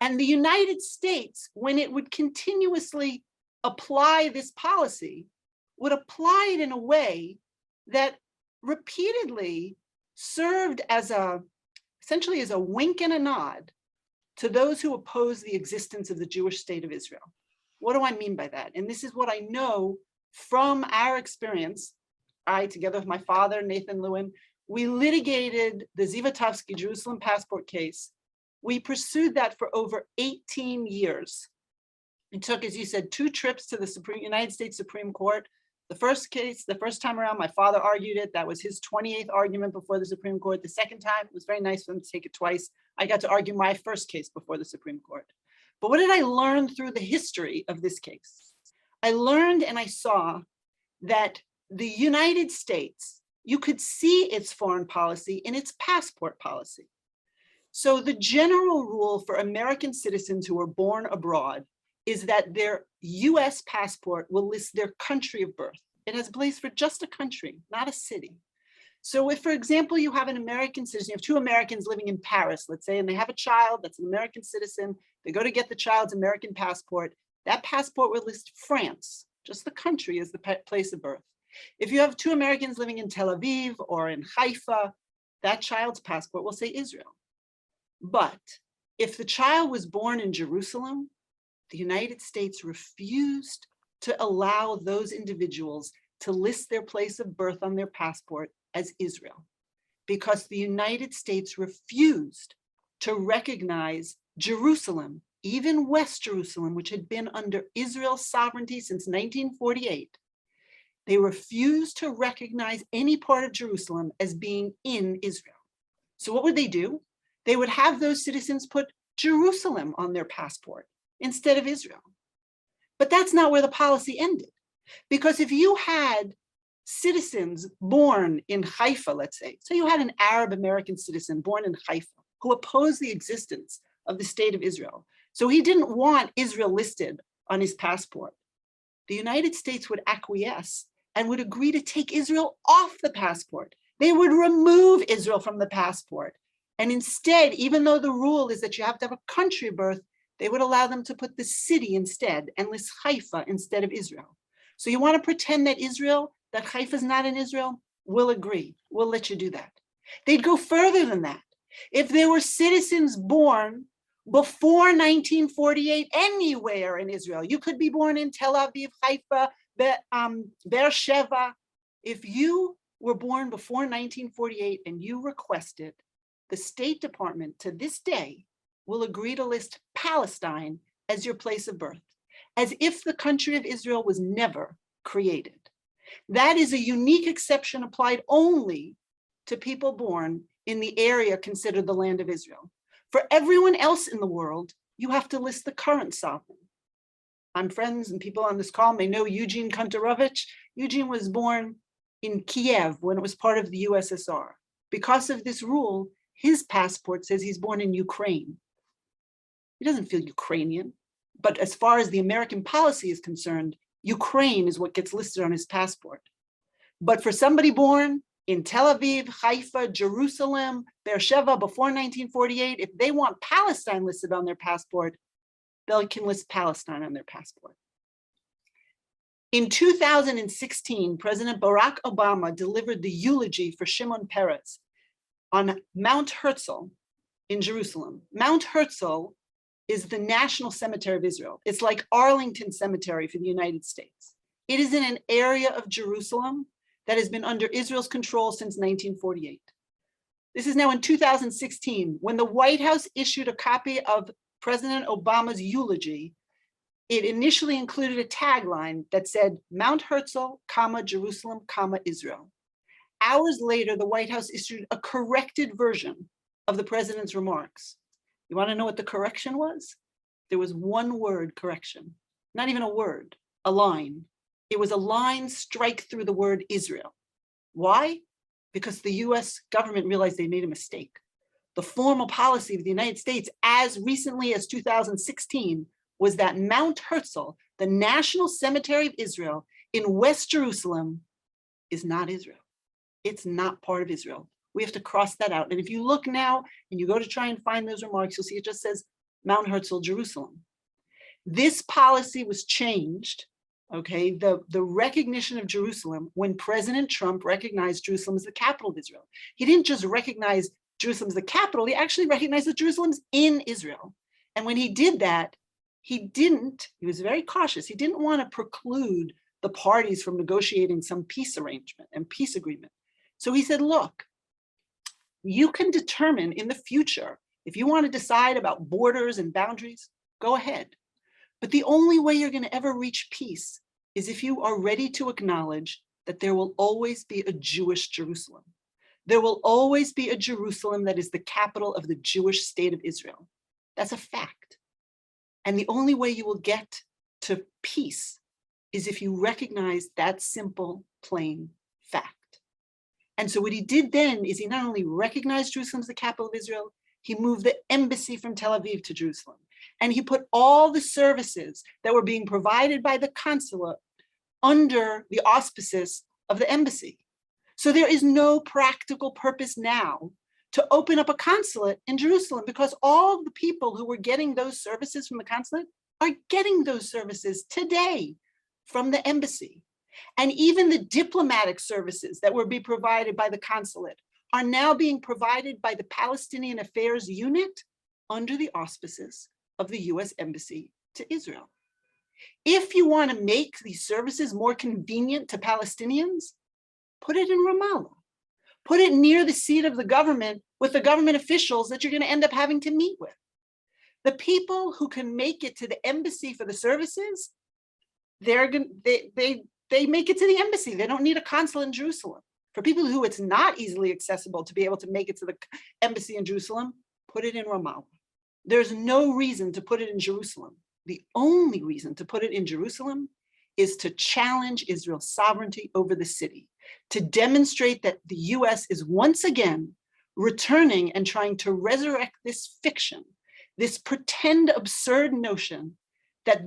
D: And the United States, when it would continuously apply this policy, would apply it in a way that repeatedly served as essentially as a wink and a nod to those who oppose the existence of the Jewish state of Israel. What do I mean by that? And this is what I know from our experience. I, together with my father, Nathan Lewin, we litigated the Zivotofsky Jerusalem passport case. We pursued that for over 18 years. It took, as you said, 2 trips to the United States Supreme Court. The first case, the first time around, my father argued it. That was his 28th argument before the Supreme Court. The second time, it was very nice for him to take it twice. I got to argue my first case before the Supreme Court. But what did I learn through the history of this case? I learned and I saw that the United States, you could see its foreign policy in its passport policy. So the general rule for American citizens who are born abroad is that their US passport will list their country of birth. It has a place for just a country, not a city. So if, for example, you have an American citizen, you have 2 Americans living in Paris, let's say, and they have a child that's an American citizen, they go to get the child's American passport, that passport will list France, just the country as the place of birth. If you have 2 Americans living in Tel Aviv or in Haifa, that child's passport will say Israel. But if the child was born in Jerusalem, the United States refused to allow those individuals to list their place of birth on their passport as Israel. because the United States refused to recognize Jerusalem, even West Jerusalem, which had been under Israel's sovereignty since 1948. They refused to recognize any part of Jerusalem as being in Israel. So what would they do? They would have those citizens put Jerusalem on their passport instead of Israel. But that's not where the policy ended. Because if you had citizens born in Haifa, let's say, so you had an Arab American citizen born in Haifa who opposed the existence of the state of Israel. So he didn't want Israel listed on his passport. The United States would acquiesce and would agree to take Israel off the passport. They would remove Israel from the passport. And instead, even though the rule is that you have to have a country birth, they would allow them to put the city instead and list Haifa instead of Israel. So you want to pretend that that Haifa is not in Israel? We'll agree. We'll let you do that. They'd go further than that. If there were citizens born before 1948 anywhere in Israel, you could be born in Tel Aviv, Haifa, Beersheba. If you were born before 1948 and you requested, the State Department to this day will agree to list Palestine as your place of birth, as if the country of Israel was never created. That is a unique exception applied only to people born in the area considered the land of Israel. For everyone else in the world, you have to list the current sovereign. My friends and people on this call may know Eugene Kantorovich. Eugene was born in Kiev when it was part of the USSR. Because of this rule, his passport says he's born in Ukraine. He doesn't feel Ukrainian, but as far as the American policy is concerned, Ukraine is what gets listed on his passport. But for somebody born in Tel Aviv, Haifa, Jerusalem, Beersheba before 1948, if they want Palestine listed on their passport, they can list Palestine on their passport. In 2016, President Barack Obama delivered the eulogy for Shimon Peres on Mount Herzl in Jerusalem. Mount Herzl is the National Cemetery of Israel. It's like Arlington Cemetery for the United States. It is in an area of Jerusalem that has been under Israel's control since 1948. This is now in 2016, when the White House issued a copy of President Obama's eulogy. It initially included a tagline that said, Mount Herzl, Jerusalem, Israel. Hours later, the White House issued a corrected version of the president's remarks. You want to know what the correction was? There was one word correction, not even a word, a line. It was a line strike through the word Israel. Why? Because the US government realized they made a mistake. The formal policy of the United States as recently as 2016 was that Mount Herzl, the National Cemetery of Israel in West Jerusalem, is not Israel. It's not part of Israel. We have to cross that out. And if you look now and you go to try and find those remarks, you'll see it just says Mount Herzl, Jerusalem. This policy was changed, okay, the recognition of Jerusalem when President Trump recognized Jerusalem as the capital of Israel. He didn't just recognize Jerusalem as the capital, he actually recognized that Jerusalem's in Israel. And when he did that, he was very cautious. He didn't want to preclude the parties from negotiating some peace arrangement and peace agreement. So he said, look, you can determine in the future, if you want to decide about borders and boundaries, go ahead. But the only way you're going to ever reach peace is if you are ready to acknowledge that there will always be a Jewish Jerusalem. There will always be a Jerusalem that is the capital of the Jewish state of Israel. That's a fact. And the only way you will get to peace is if you recognize that simple, plain fact. And so what he did then is he not only recognized Jerusalem as the capital of Israel, he moved the embassy from Tel Aviv to Jerusalem. And he put all the services that were being provided by the consulate under the auspices of the embassy. So there is no practical purpose now to open up a consulate in Jerusalem because all the people who were getting those services from the consulate are getting those services today from the embassy. And even the diplomatic services that were being provided by the consulate are now being provided by the Palestinian Affairs Unit under the auspices of the US Embassy to Israel. If you want to make these services more convenient to Palestinians, put it in Ramallah. Put it near the seat of the government with the government officials that you're going to end up having to meet with. The people who can make it to the embassy for the services, they make it to the embassy. They don't need a consulate in Jerusalem. For people who it's not easily accessible to be able to make it to the embassy in Jerusalem, put it in Ramallah. There's no reason to put it in Jerusalem. The only reason to put it in Jerusalem is to challenge Israel's sovereignty over the city, to demonstrate that the US is once again returning and trying to resurrect this fiction, this pretend absurd notion that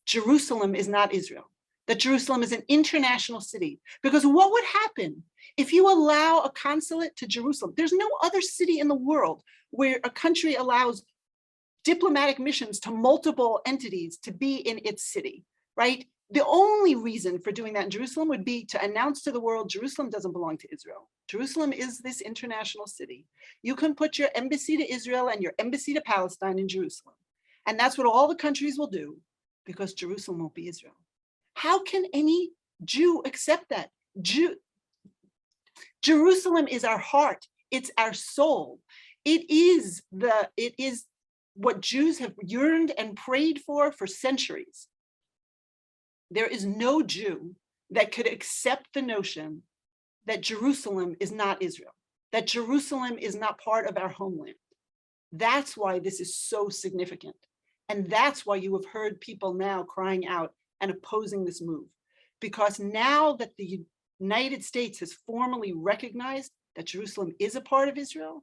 D: Jerusalem is not Israel, that Jerusalem is an international city. Because what would happen if you allow a consulate to Jerusalem? There's no other city in the world where a country allows diplomatic missions to multiple entities to be in its city, right? The only reason for doing that in Jerusalem would be to announce to the world, Jerusalem doesn't belong to Israel. Jerusalem is this international city. You can put your embassy to Israel and your embassy to Palestine in Jerusalem. And that's what all the countries will do, because Jerusalem won't be Israel. How can any Jew accept that? Jerusalem is our heart. It's our soul. It is what Jews have yearned and prayed for centuries. There is no Jew that could accept the notion that Jerusalem is not Israel, that Jerusalem is not part of our homeland. That's why this is so significant. And that's why you have heard people now crying out and opposing this move. Because now that the United States has formally recognized that Jerusalem is a part of Israel,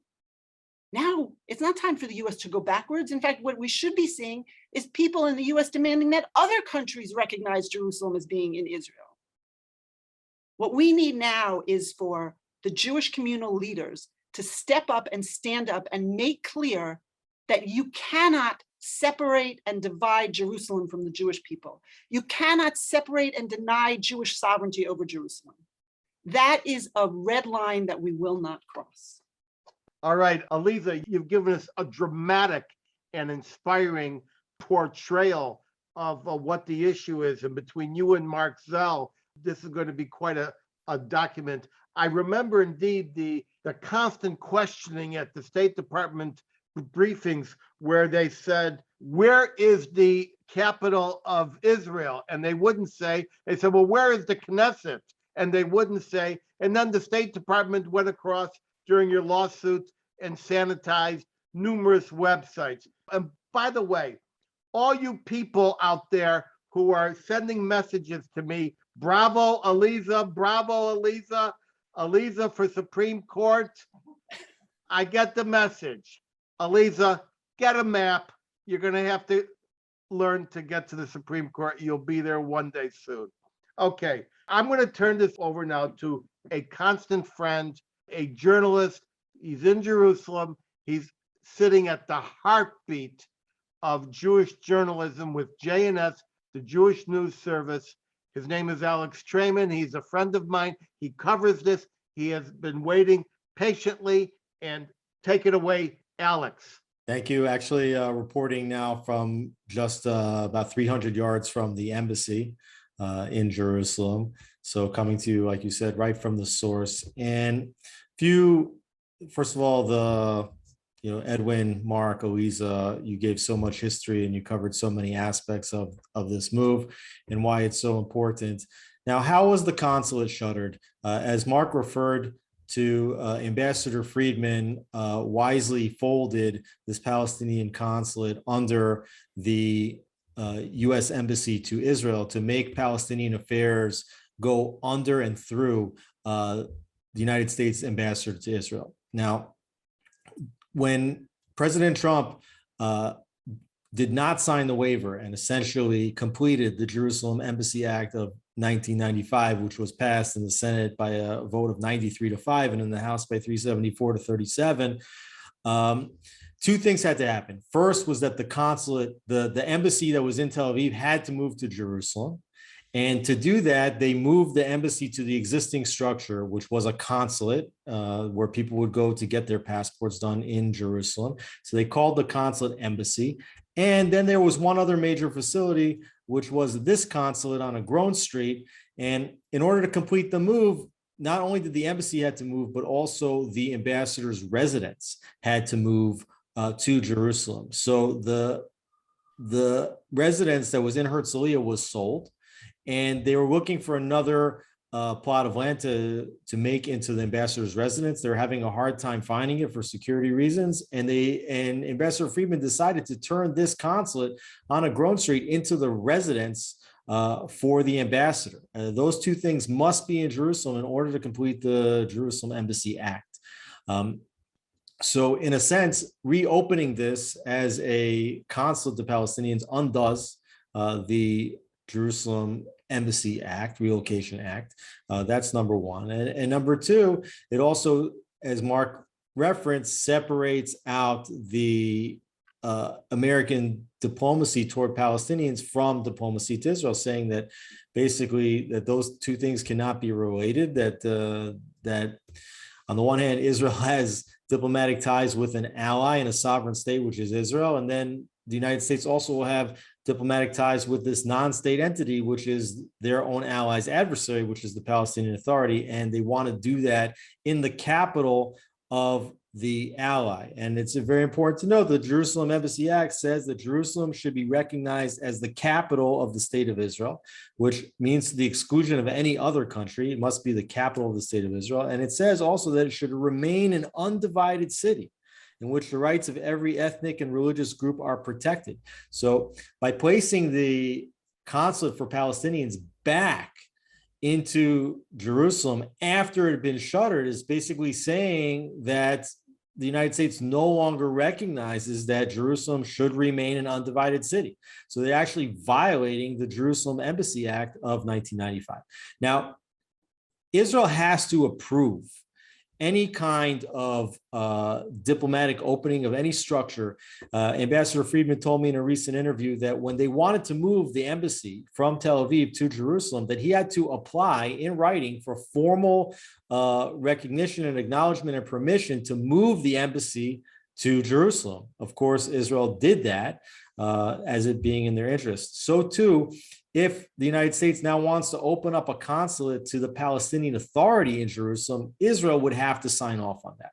D: now it's not time for the US to go backwards. In fact, what we should be seeing is people in the US demanding that other countries recognize Jerusalem as being in Israel. What we need now is for the Jewish communal leaders to step up and stand up and make clear that you cannot separate and divide Jerusalem from the Jewish people. You cannot separate and deny Jewish sovereignty over Jerusalem. That is a red line that we will not cross.
A: All right, Alyza, you've given us a dramatic and inspiring portrayal of what the issue is. And between you and Marc Zell, this is going to be quite a document. I remember indeed the constant questioning at the State Department briefings where they said, where is the capital of Israel? And they wouldn't say. They said, well, where is the Knesset? And they wouldn't say. And then the State Department went across during your lawsuit and sanitized numerous websites. And by the way, all you people out there who are sending messages to me, bravo, Alyza, Alyza for Supreme Court. I get the message. Alyza, get a map. You're going to have to learn to get to the Supreme Court. You'll be there one day soon. Okay, I'm going to turn this over now to a constant friend, a journalist. He's in Jerusalem. He's sitting at the heartbeat of Jewish journalism with JNS, the Jewish News Service. His name is Alex Traiman. He's a friend of mine. He covers this. He has been waiting patiently. And take it away, Alex.
E: Thank you. Actually, reporting now from just about 300 yards from the embassy in Jerusalem. So coming to you, like you said, right from the source. And first of all, Edwin, Marc, Alyza, you gave so much history and you covered so many aspects of this move and why it's so important. Now, how was the consulate shuttered? As Marc referred to, Ambassador Friedman wisely folded this Palestinian consulate under the U.S. Embassy to Israel to make Palestinian affairs go under and through the United States ambassador to Israel. Now, when President Trump did not sign the waiver and essentially completed the Jerusalem Embassy Act of 1995, which was passed in the Senate by a vote of 93-5 and in the House by 374-37, two things had to happen. First was that the consulate, the embassy that was in Tel Aviv had to move to Jerusalem. And to do that, they moved the embassy to the existing structure, which was a consulate where people would go to get their passports done in Jerusalem. So they called the consulate embassy. And then there was one other major facility, which was this consulate on a grown street. And in order to complete the move, not only did the embassy had to move, but also the ambassador's residence had to move to Jerusalem. So the residence that was in Herzliya was sold, and they were looking for another plot of land to make into the ambassador's residence. They're having a hard time finding it for security reasons, and Ambassador Friedman decided to turn this consulate on a Grove Street into the residence for the ambassador. Those two things must be in Jerusalem in order to complete the Jerusalem Embassy Act. So in a sense, reopening this as a consulate to Palestinians undoes the Jerusalem Embassy Act, Relocation Act. That's number one. And number two, it also, as Mark referenced, separates out the American diplomacy toward Palestinians from diplomacy to Israel, saying that basically that those two things cannot be related, that on the one hand, Israel has diplomatic ties with an ally in a sovereign state, which is Israel, and then the United States also will have diplomatic ties with this non-state entity, which is their own ally's adversary, which is the Palestinian Authority, and they want to do that in the capital of the ally. And it's very important to note the Jerusalem Embassy Act says that Jerusalem should be recognized as the capital of the state of Israel, which means to the exclusion of any other country. It must be the capital of the state of Israel. And it says also that it should remain an undivided city in which the rights of every ethnic and religious group are protected. So by placing the consulate for Palestinians back into Jerusalem after it had been shuttered is basically saying that the United States no longer recognizes that Jerusalem should remain an undivided city. So they're actually violating the Jerusalem Embassy Act of 1995. Now, Israel has to approve any kind of diplomatic opening of any structure. Ambassador Friedman told me in a recent interview that when they wanted to move the embassy from Tel Aviv to Jerusalem, that he had to apply in writing for formal recognition and acknowledgement and permission to move the embassy to Jerusalem. Of course, Israel did that as it being in their interest. So too, if the United States now wants to open up a consulate to the Palestinian Authority in Jerusalem, Israel would have to sign off on that.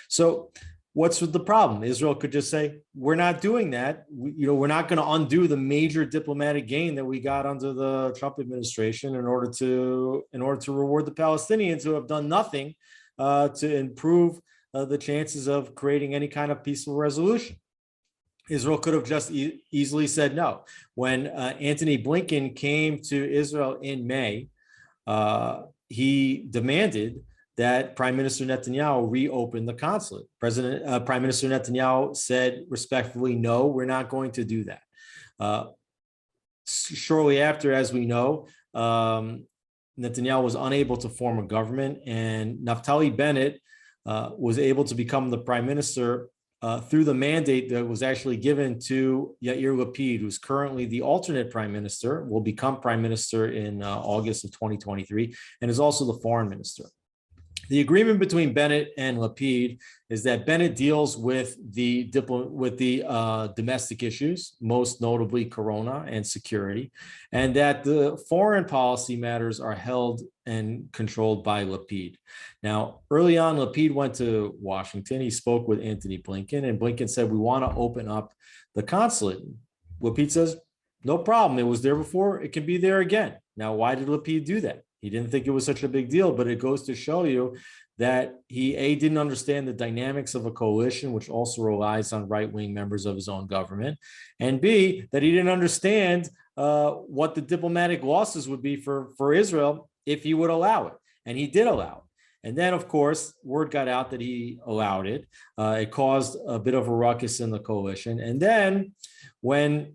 E: So what's the problem? Israel could just say, we're not doing that. We're not going to undo the major diplomatic gain that we got under the Trump administration in order to reward the Palestinians who have done nothing to improve the chances of creating any kind of peaceful resolution. Israel could have just easily said no. When Antony Blinken came to Israel in May, he demanded that Prime Minister Netanyahu reopen the consulate. Prime Minister Netanyahu said respectfully, no, we're not going to do that. Shortly after, as we know, Netanyahu was unable to form a government, and Naftali Bennett was able to become the prime minister through the mandate that was actually given to Yair Lapid, who's currently the alternate prime minister, will become prime minister in August of 2023, and is also the foreign minister. The agreement between Bennett and Lapid is that Bennett deals with the domestic issues, most notably Corona and security, and that the foreign policy matters are held and controlled by Lapid. Now, early on, Lapid went to Washington. He spoke with Antony Blinken, and Blinken said, we want to open up the consulate. Lapid says, no problem. It was there before. It can be there again. Now, why did Lapid do that? He didn't think it was such a big deal, but it goes to show you that he, A, didn't understand the dynamics of a coalition, which also relies on right-wing members of his own government, and B, that he didn't understand what the diplomatic losses would be for Israel if he would allow it. And he did allow it. And then, of course, word got out that he allowed it. It caused a bit of a ruckus in the coalition. And then when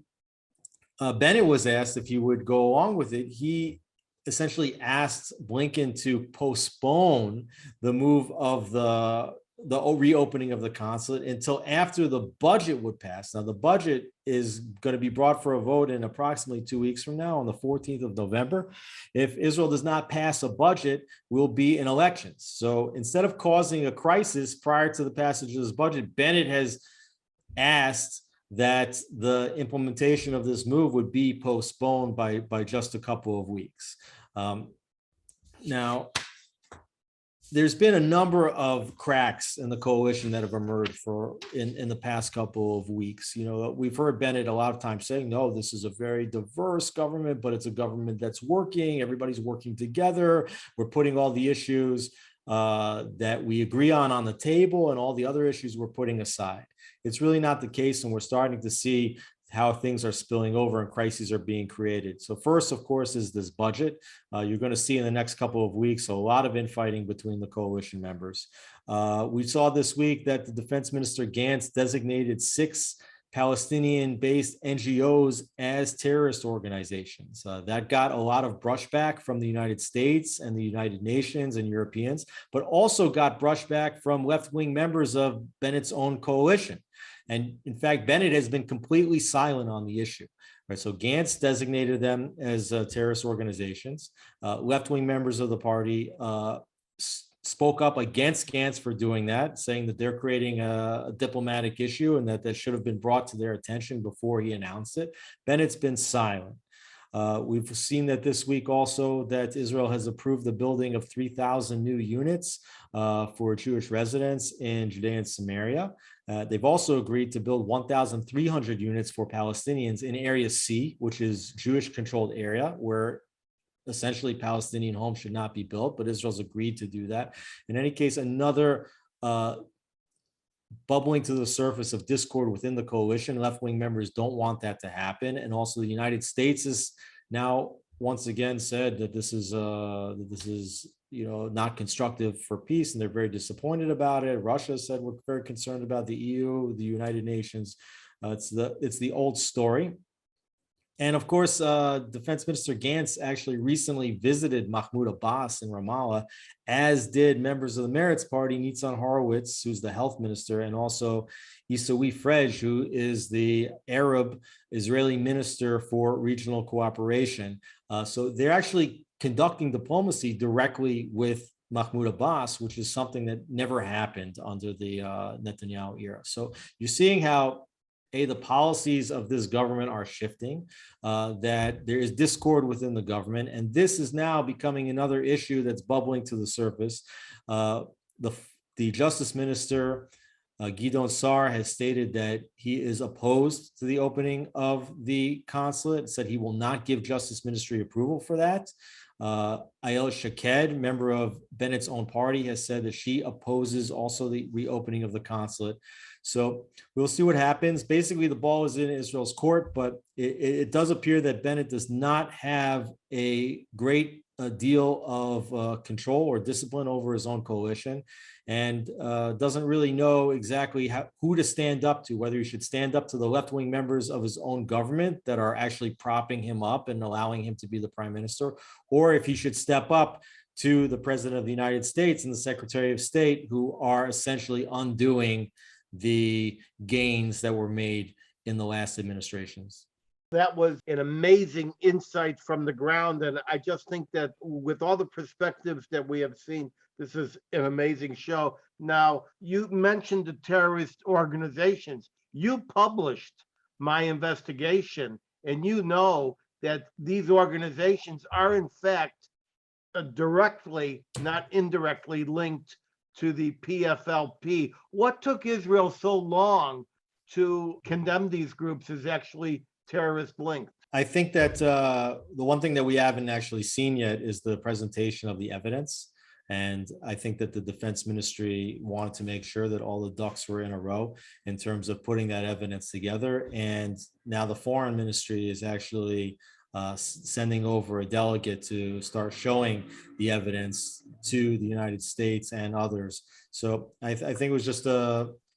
E: Bennett was asked if he would go along with it, he essentially asked Blinken to postpone the move of the reopening of the consulate until after the budget would pass. Now, the budget is going to be brought for a vote in approximately 2 weeks from now on the 14th of November. If Israel does not pass a budget, we'll be in elections. So instead of causing a crisis prior to the passage of this budget, Bennett has asked that the implementation of this move would be postponed by just a couple of weeks. Now, there's been a number of cracks in the coalition that have emerged in the past couple of weeks. We've heard Bennett a lot of times saying, no, this is a very diverse government, but it's a government that's working. Everybody's working together. We're putting all the issues that we agree on the table, and all the other issues we're putting aside. It's really not the case, and we're starting to see how things are spilling over and crises are being created. So first, of course, is this budget. You're going to see in the next couple of weeks a lot of infighting between the coalition members. We saw this week that the Defense Minister Gantz designated 6 Palestinian-based NGOs as terrorist organizations. That got a lot of brushback from the United States and the United Nations and Europeans, but also got brushback from left-wing members of Bennett's own coalition. And in fact, Bennett has been completely silent on the issue. Right, so Gantz designated them as terrorist organizations. Left-wing members of the party spoke up against Gantz for doing that, saying that they're creating a diplomatic issue and that should have been brought to their attention before he announced it. Bennett's been silent. We've seen that this week also that Israel has approved the building of 3,000 new units for Jewish residents in Judea and Samaria. They've also agreed to build 1,300 units for Palestinians in Area C, which is Jewish-controlled area, where essentially Palestinian homes should not be built, but Israel's agreed to do that. In any case, another bubbling to the surface of discord within the coalition. Left-wing members don't want that to happen. And also the United States is now once again said that this is not constructive for peace, and they're very disappointed about it. Russia said we're very concerned about the EU, the United Nations. It's the old story. And of course, Defense Minister Gantz actually recently visited Mahmoud Abbas in Ramallah, as did members of the Meretz Party, Nitzan Horowitz, who's the health minister, and also Isawi Frej, who is the Arab Israeli minister for regional cooperation. So they're actually conducting diplomacy directly with Mahmoud Abbas, which is something that never happened under the Netanyahu era. So you're seeing how the policies of this government are shifting, that there is discord within the government, and this is now becoming another issue that's bubbling to the surface. The Justice Minister, Gidon Sar, has stated that he is opposed to the opening of the consulate, said he will not give Justice Ministry approval for that. Ayel Shaked, member of Bennett's own party, has said that she opposes also the reopening of the consulate. So we'll see what happens. Basically, the ball is in Israel's court, but it does appear that Bennett does not have a great deal of control or discipline over his own coalition, and doesn't really know exactly who to stand up to, whether he should stand up to the left-wing members of his own government that are actually propping him up and allowing him to be the prime minister, or if he should step up to the president of the United States and the Secretary of State, who are essentially undoing the gains that were made in the last administrations.
A: That was an amazing insight from the ground. And I just think that with all the perspectives that we have seen, this is an amazing show. Now, you mentioned the terrorist organizations. You published my investigation, and you know that these organizations are in fact directly, not indirectly, linked to the PFLP. What took Israel so long to condemn these groups as actually terrorist linked?
E: I think that the one thing that we haven't actually seen yet is the presentation of the evidence. And I think that the Defense Ministry wanted to make sure that all the ducks were in a row in terms of putting that evidence together. And now the Foreign Ministry is actually sending over a delegate to start showing the evidence to the United States and others. So I think it was just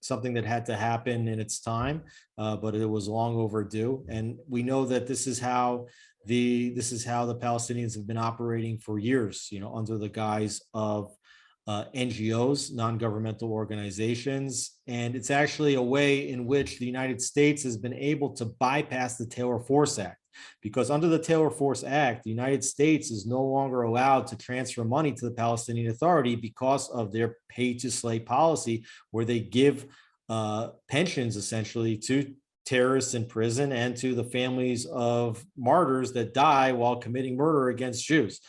E: something that had to happen in its time, but it was long overdue. And we know that this is how the Palestinians have been operating for years, under the guise of NGOs, non-governmental organizations. And it's actually a way in which the United States has been able to bypass the Taylor Force Act. Because under the Taylor Force Act, the United States is no longer allowed to transfer money to the Palestinian Authority because of their pay-to-slay policy, where they give pensions essentially to terrorists in prison and to the families of martyrs that die while committing murder against Jews.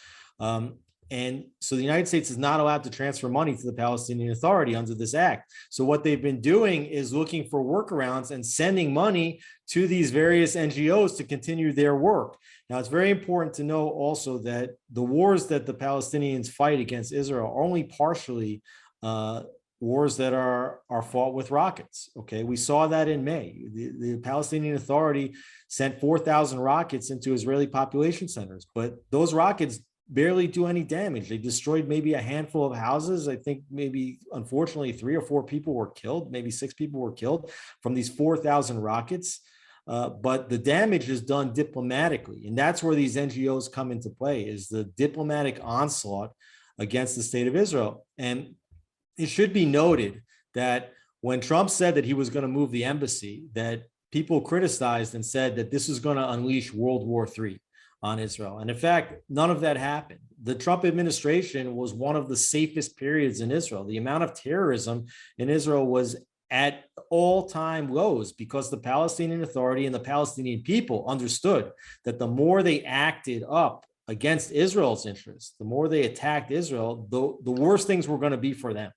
E: And so the United States is not allowed to transfer money to the Palestinian Authority under this act. So what they've been doing is looking for workarounds and sending money to these various NGOs to continue their work. Now, it's very important to know also that the wars that the Palestinians fight against Israel are only partially wars that are fought with rockets. Okay, we saw that in May. The Palestinian Authority sent 4,000 rockets into Israeli population centers, but those rockets barely do any damage. They destroyed maybe a handful of houses. I think maybe, unfortunately, 3 or 4 people were killed, maybe 6 people were killed from these 4,000 rockets. But the damage is done diplomatically. And that's where these NGOs come into play, is the diplomatic onslaught against the state of Israel. And it should be noted that when Trump said that he was going to move the embassy, that people criticized and said that this is going to unleash World War III on Israel. And in fact, none of that happened. The Trump administration was one of the safest periods in Israel. The amount of terrorism in Israel was at all-time lows because the Palestinian Authority and the Palestinian people understood that the more they acted up against Israel's interests, the more they attacked Israel, the worse things were going to be for them.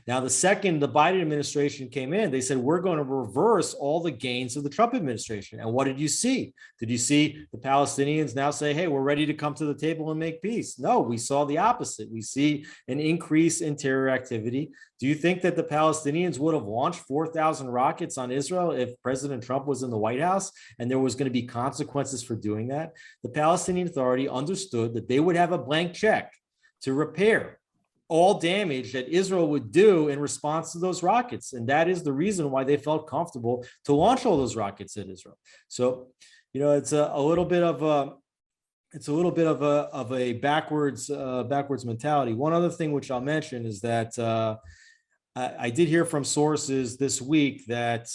E: Now, the second the Biden administration came in, they said, we're going to reverse all the gains of the Trump administration. And what did you see? Did you see the Palestinians now say, hey, we're ready to come to the table and make peace? No, we saw the opposite. We see an increase in terror activity. Do you think that the Palestinians would have launched 4,000 rockets on Israel if President Trump was in the White House and there was going to be consequences for doing that? The Palestinian Authority understood that they would have a blank check to repair all damage that Israel would do in response to those rockets. And that is the reason why they felt comfortable to launch all those rockets at Israel. So, you know, it's a little bit of a backwards mentality. One other thing which I'll mention is that I did hear from sources this week that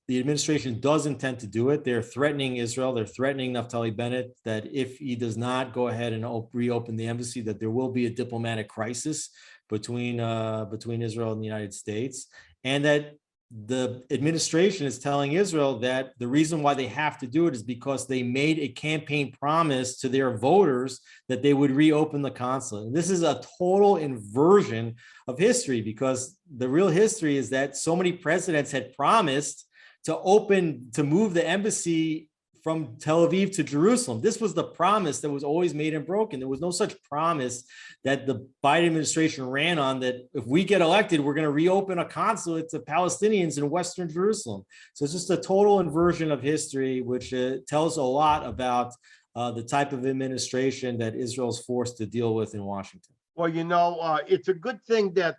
E: the administration does intend to do it. They're threatening Israel. They're threatening Naftali Bennett that if he does not go ahead and reopen the embassy, that there will be a diplomatic crisis between Israel and the United States, and that the administration is telling Israel that the reason why they have to do it is because they made a campaign promise to their voters that they would reopen the consulate. And this is a total inversion of history, because the real history is that so many presidents had promised to move the embassy from Tel Aviv to Jerusalem. This was the promise that was always made and broken. There was no such promise that the Biden administration ran on, that if we get elected, we're going to reopen a consulate to Palestinians in Western Jerusalem. So it's just a total inversion of history, which tells a lot about the type of administration that Israel's forced to deal with in Washington.
A: Well, you know, it's a good thing that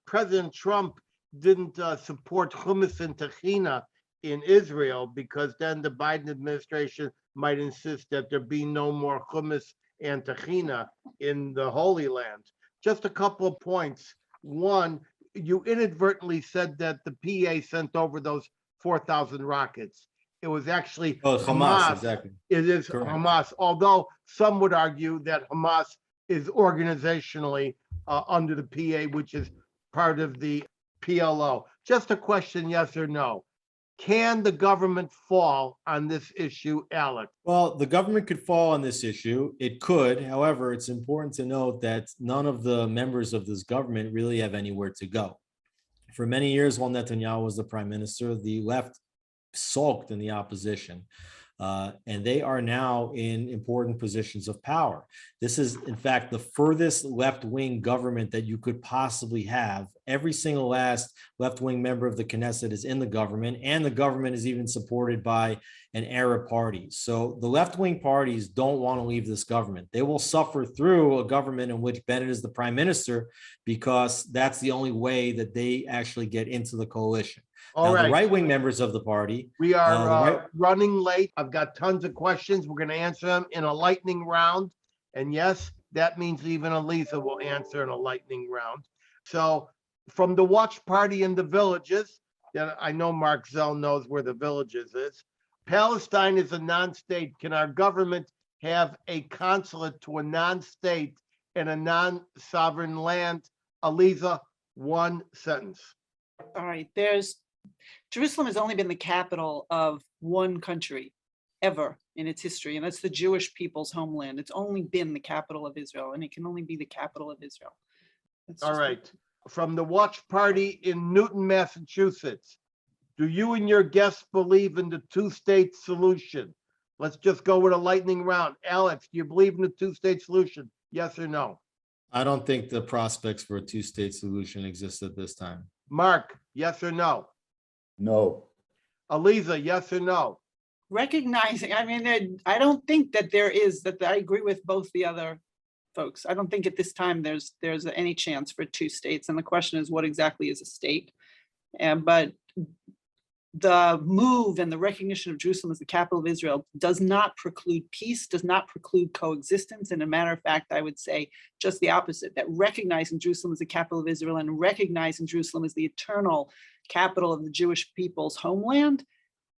A: President Trump didn't support hummus and tahina in Israel, because then the Biden administration might insist that there be no more hummus and tahina in the Holy Land. Just a couple of points. One, you inadvertently said that the PA sent over those 4,000 rockets. It was actually Hamas.
E: Exactly.
A: It is
E: Correct.
A: Hamas, although some would argue that Hamas is organizationally under the PA, which is part of the PLO. Just a question, yes or no. Can the government fall on this issue, Alex?
E: Well, the government could fall on this issue. It could. However, it's important to note that none of the members of this government really have anywhere to go. For many years, while Netanyahu was the prime minister, the left sulked in the opposition. And they are now in important positions of power. This is, in fact, the furthest left-wing government that you could possibly have. Every single last left-wing member of the Knesset is in the government, and the government is even supported by an Arab party. So the left-wing parties don't want to leave this government. They will suffer through a government in which Bennett is the prime minister, because that's the only way that they actually get into the coalition.
A: All
E: now,
A: right.
E: The right-wing members of the party.
A: We are running late. I've got tons of questions. We're going to answer them in a lightning round. And yes, that means even Alyza will answer in a lightning round. So from the watch party in the villages, that I know Marc Zell knows where the villages is. Palestine is a non-state. Can our government have a consulate to a non-state in a non-sovereign land? Alyza, one sentence.
D: All right, Jerusalem has only been the capital of one country ever in its history, and that's the Jewish people's homeland. It's only been the capital of Israel, and it can only be the capital of Israel. That's
A: All
D: just-
A: right. From the Watch Party in Newton, Massachusetts, do you and your guests believe in the two-state solution? Let's just go with a lightning round. Alex, do you believe in the two-state solution? Yes or no?
E: I don't think the prospects for a two-state solution exist at this time.
A: Mark, yes or no?
C: No.
A: Alyza, yes or no?
D: Recognizing, I mean, I don't think that there is, that I agree with both the other folks. I don't think at this time there's any chance for two states. And the question is, what exactly is a state? But the move and the recognition of Jerusalem as the capital of Israel does not preclude peace, does not preclude coexistence. And a matter of fact, I would say just the opposite, that recognizing Jerusalem as the capital of Israel and recognizing Jerusalem as the eternal capital of the Jewish people's homeland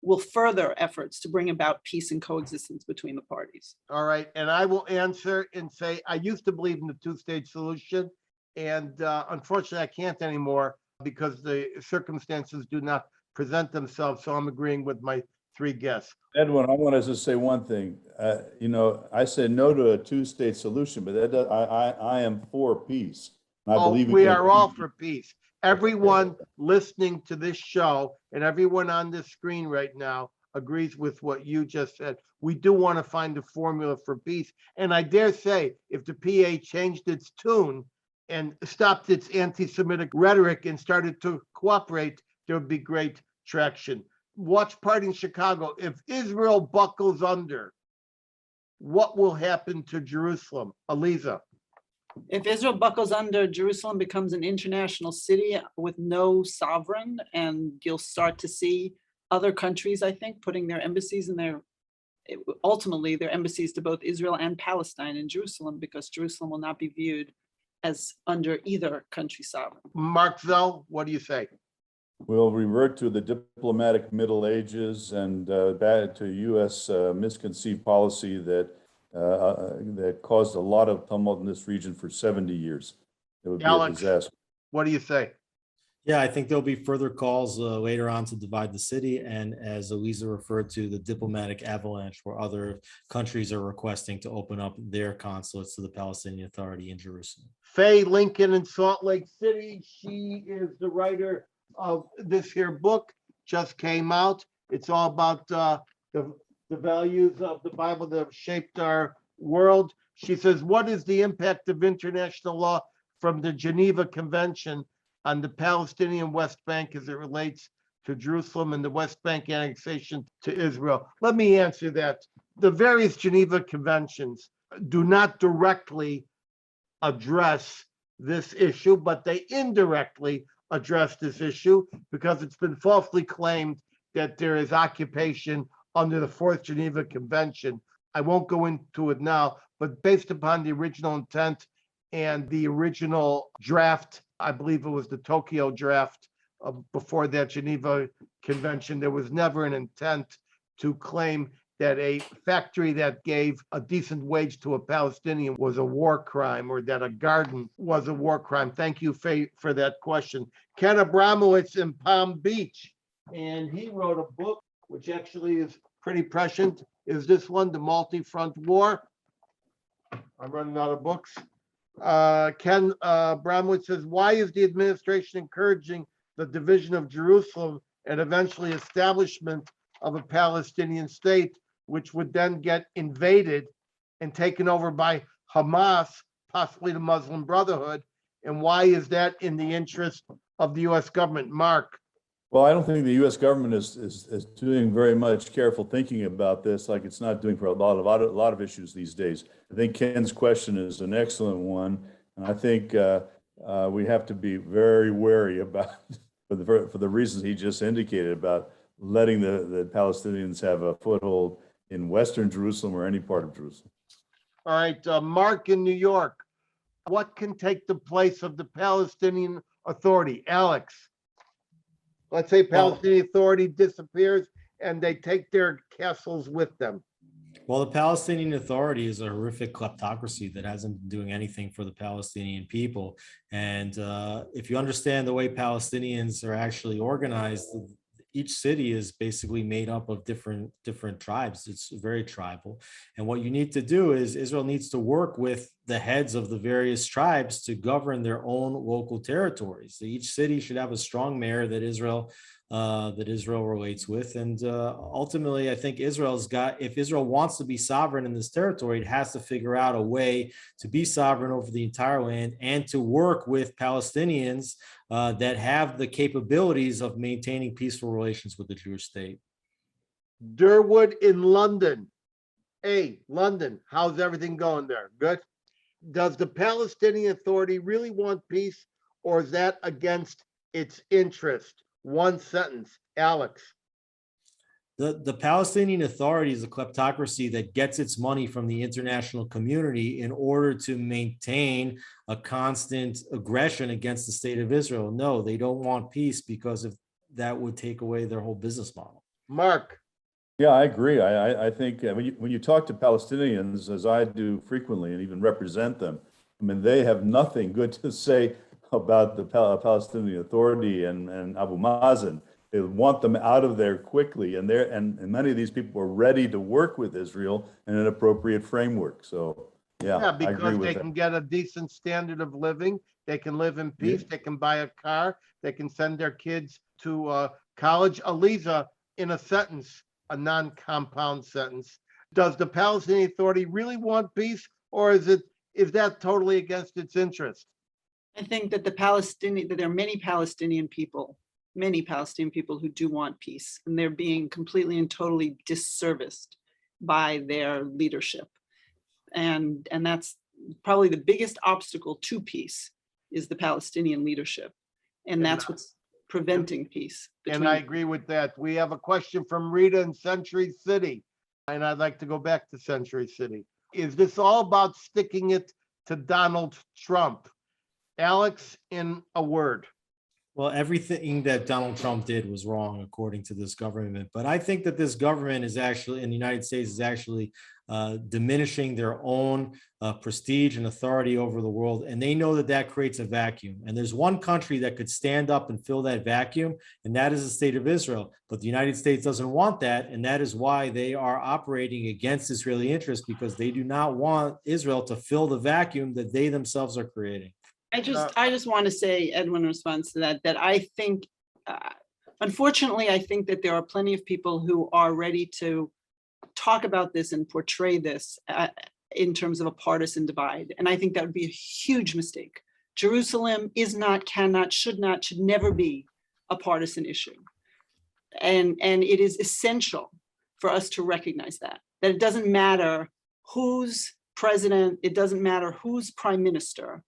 D: will further efforts to bring about peace and coexistence between the parties.
A: All right, and I will answer and say, I used to believe in the two-state solution, and unfortunately, I can't anymore because the circumstances do not present themselves, so I'm agreeing with my three guests.
C: Edwin, I want to just say one thing. You know, I said no to a two-state solution, but that I am for peace. I
A: Oh,
C: believe
A: we
C: in
A: are all
C: peace.
A: for peace. Everyone listening to this show and everyone on this screen right now agrees with what you just said. We do want to find a formula for peace. And I dare say, if the PA changed its tune and stopped its anti-Semitic rhetoric and started to cooperate, there would be great traction. Watch Party in Chicago. If Israel buckles under, what will happen to Jerusalem? Alyza.
D: If Israel buckles under, Jerusalem becomes an international city with no sovereign, and you'll start to see other countries, I think, putting their embassies in ultimately their embassies to both Israel and Palestine in Jerusalem, because Jerusalem will not be viewed as under either country sovereign.
A: Marc Zell, what do you say?
C: We'll revert to the diplomatic Middle Ages and back to U.S. Misconceived policy that caused a lot of tumult in this region for 70 years. It would be
A: Alex.
C: a disaster.
A: What do you say?
E: Yeah, I think there'll be further calls later on to divide the city. And as Alyza referred to, the diplomatic avalanche where other countries are requesting to open up their consulates to the Palestinian Authority in Jerusalem.
A: Faye Lincoln in Salt Lake City. She is the writer of this here book, just came out. It's all about the values of the Bible that have shaped our world. She says, what is the impact of international law from the Geneva Convention on the Palestinian West Bank as it relates to Jerusalem and the West Bank annexation to Israel? Let me answer that. The various Geneva Conventions do not directly address this issue, but they indirectly address this issue because it's been falsely claimed that there is occupation under the Fourth Geneva Convention. I won't go into it now, but based upon the original intent and the original draft, I believe it was the Tokyo draft before that Geneva Convention, there was never an intent to claim that a factory that gave a decent wage to a Palestinian was a war crime, or that a garden was a war crime. Thank you, Faye, for that question. Ken Abramowitz in Palm Beach, and he wrote a book, which actually is pretty prescient. Is this one, The Multi-Front War? I'm running out of books. Ken Abramowitz says, why is the administration encouraging the division of Jerusalem and eventually establishment of a Palestinian state, which would then get invaded and taken over by Hamas, possibly the Muslim Brotherhood? And why is that in the interest of the U.S. government? Mark.
C: Well, I don't think the U.S. government is doing very much careful thinking about this, like it's not doing for a lot of issues these days. I think Ken's question is an excellent one, and I think we have to be very wary about, for the reasons he just indicated, about letting the Palestinians have a foothold in Western Jerusalem or any part of Jerusalem.
A: All right, Mark in New York. What can take the place of the Palestinian Authority? Alex. Let's say Palestinian Authority disappears and they take their castles with them.
E: Well, the Palestinian Authority is a horrific kleptocracy that hasn't been doing anything for the Palestinian people. And if you understand the way Palestinians are actually organized, each city is basically made up of different tribes. It's very tribal. And what you need to do is Israel needs to work with the heads of the various tribes to govern their own local territories. So each city should have a strong mayor that Israel relates with. And ultimately, I think if Israel wants to be sovereign in this territory, it has to figure out a way to be sovereign over the entire land and to work with Palestinians that have the capabilities of maintaining peaceful relations with the Jewish state.
A: Durwood in London. Hey, London, how's everything going there? Good. Does the Palestinian Authority really want peace, or is that against its interest? One sentence, Alex.
E: The Palestinian Authority is a kleptocracy that gets its money from the international community in order to maintain a constant aggression against the state of Israel. No, they don't want peace because that would take away their whole business model.
A: Mark.
C: Yeah, I agree. I think when you talk to Palestinians, as I do frequently and even represent them, I mean, they have nothing good to say about the Palestinian Authority and Abu Mazen. They want them out of there quickly, and many of these people are ready to work with Israel in an appropriate framework. So yeah, I agree
A: because
C: with
A: they
C: that.
A: can get a decent standard of living, they can live in peace, they can buy a car, they can send their kids to college. Alyza, in a sentence, a non-compound sentence, does the Palestinian Authority really want peace, or is that totally against its interest?
D: I think that that there are many Palestinian people who do want peace, and they're being completely and totally disserviced by their leadership. And that's probably the biggest obstacle to peace is the Palestinian leadership. And that's what's preventing peace.
A: And I agree with that. We have a question from Rita in Century City, and I'd like to go back to Century City. Is this all about sticking it to Donald Trump? Alex, in a word.
E: Well, everything that Donald Trump did was wrong, according to this government. But I think that this government is actually, in the United States, is actually diminishing their own prestige and authority over the world. And they know that that creates a vacuum. And there's one country that could stand up and fill that vacuum, and that is the state of Israel. But the United States doesn't want that. And that is why they are operating against Israeli interests, because they do not want Israel to fill the vacuum that they themselves are creating.
D: I just want to say, Edwin, in response to that I think, unfortunately, I think that there are plenty of people who are ready to talk about this and portray this in terms of a partisan divide. And I think that would be a huge mistake. Jerusalem is not, cannot, should never be a partisan issue. And it is essential for us to recognize that it doesn't matter who's president, it doesn't matter who's prime minister.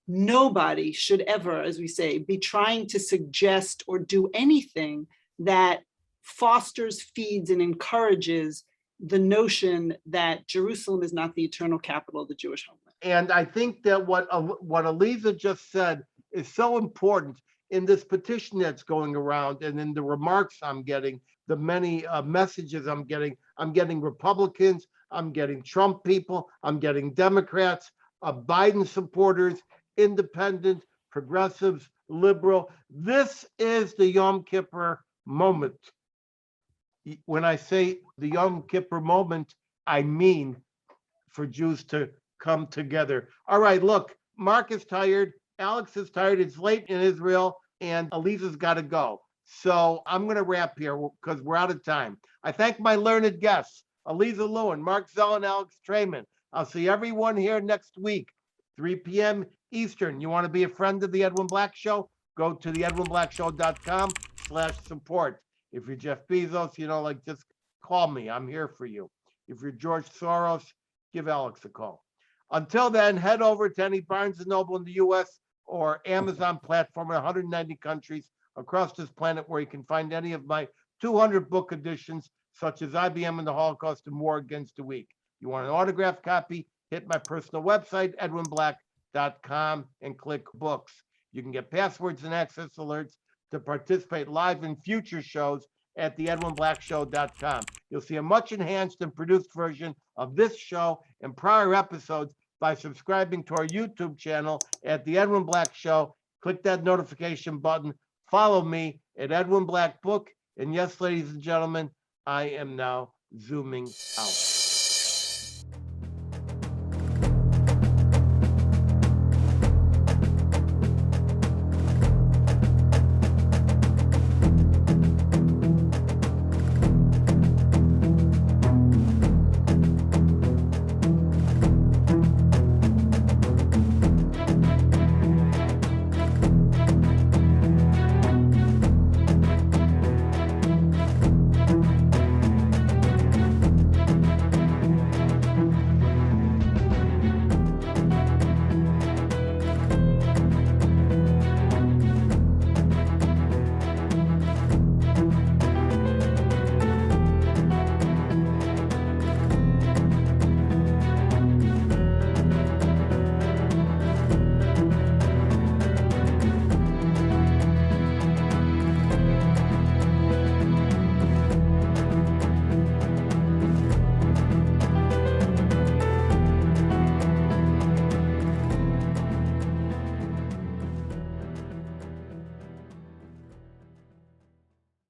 D: Nobody should ever, as we say, be trying to suggest or do anything that fosters, feeds, and encourages the notion that Jerusalem is not the eternal capital of the Jewish homeland.
A: And I think that what Alyza just said is so important in this petition that's going around, and in the remarks I'm getting, the many messages I'm getting Republicans, I'm getting Trump people, I'm getting Democrats, Biden supporters, independent, progressives, liberal. This is the Yom Kippur moment. When I say the Yom Kippur moment, I mean for Jews to come together. All right, look, Mark is tired, Alex is tired, it's late in Israel, and Alyza's got to go. So I'm going to wrap here because we're out of time. I thank my learned guests, Alyza Lewin, Marc Zell, and Alex Traiman. I'll see everyone here next week, 3 p.m. Eastern. You want to be a friend of the Edwin Black Show? Go to the edwinblackshow.com/support. If you're Jeff Bezos, just call me. I'm here for you. If you're George Soros, give Alex a call. Until then, head over to any Barnes & Noble in the U.S. or Amazon platform in 190 countries across this planet where you can find any of my 200 book editions, such as IBM and the Holocaust and War Against the Weak. You want an autographed copy? Hit my personal website, edwinblack.com, and click books. You can get passwords and access alerts to participate live in future shows at the edwinblackshow.com. You'll see a much enhanced and produced version of this show and prior episodes by subscribing to our YouTube channel at the Edwin Black Show. Click that notification button. Follow me at Edwin Black Book And yes, ladies and gentlemen, I am now zooming out.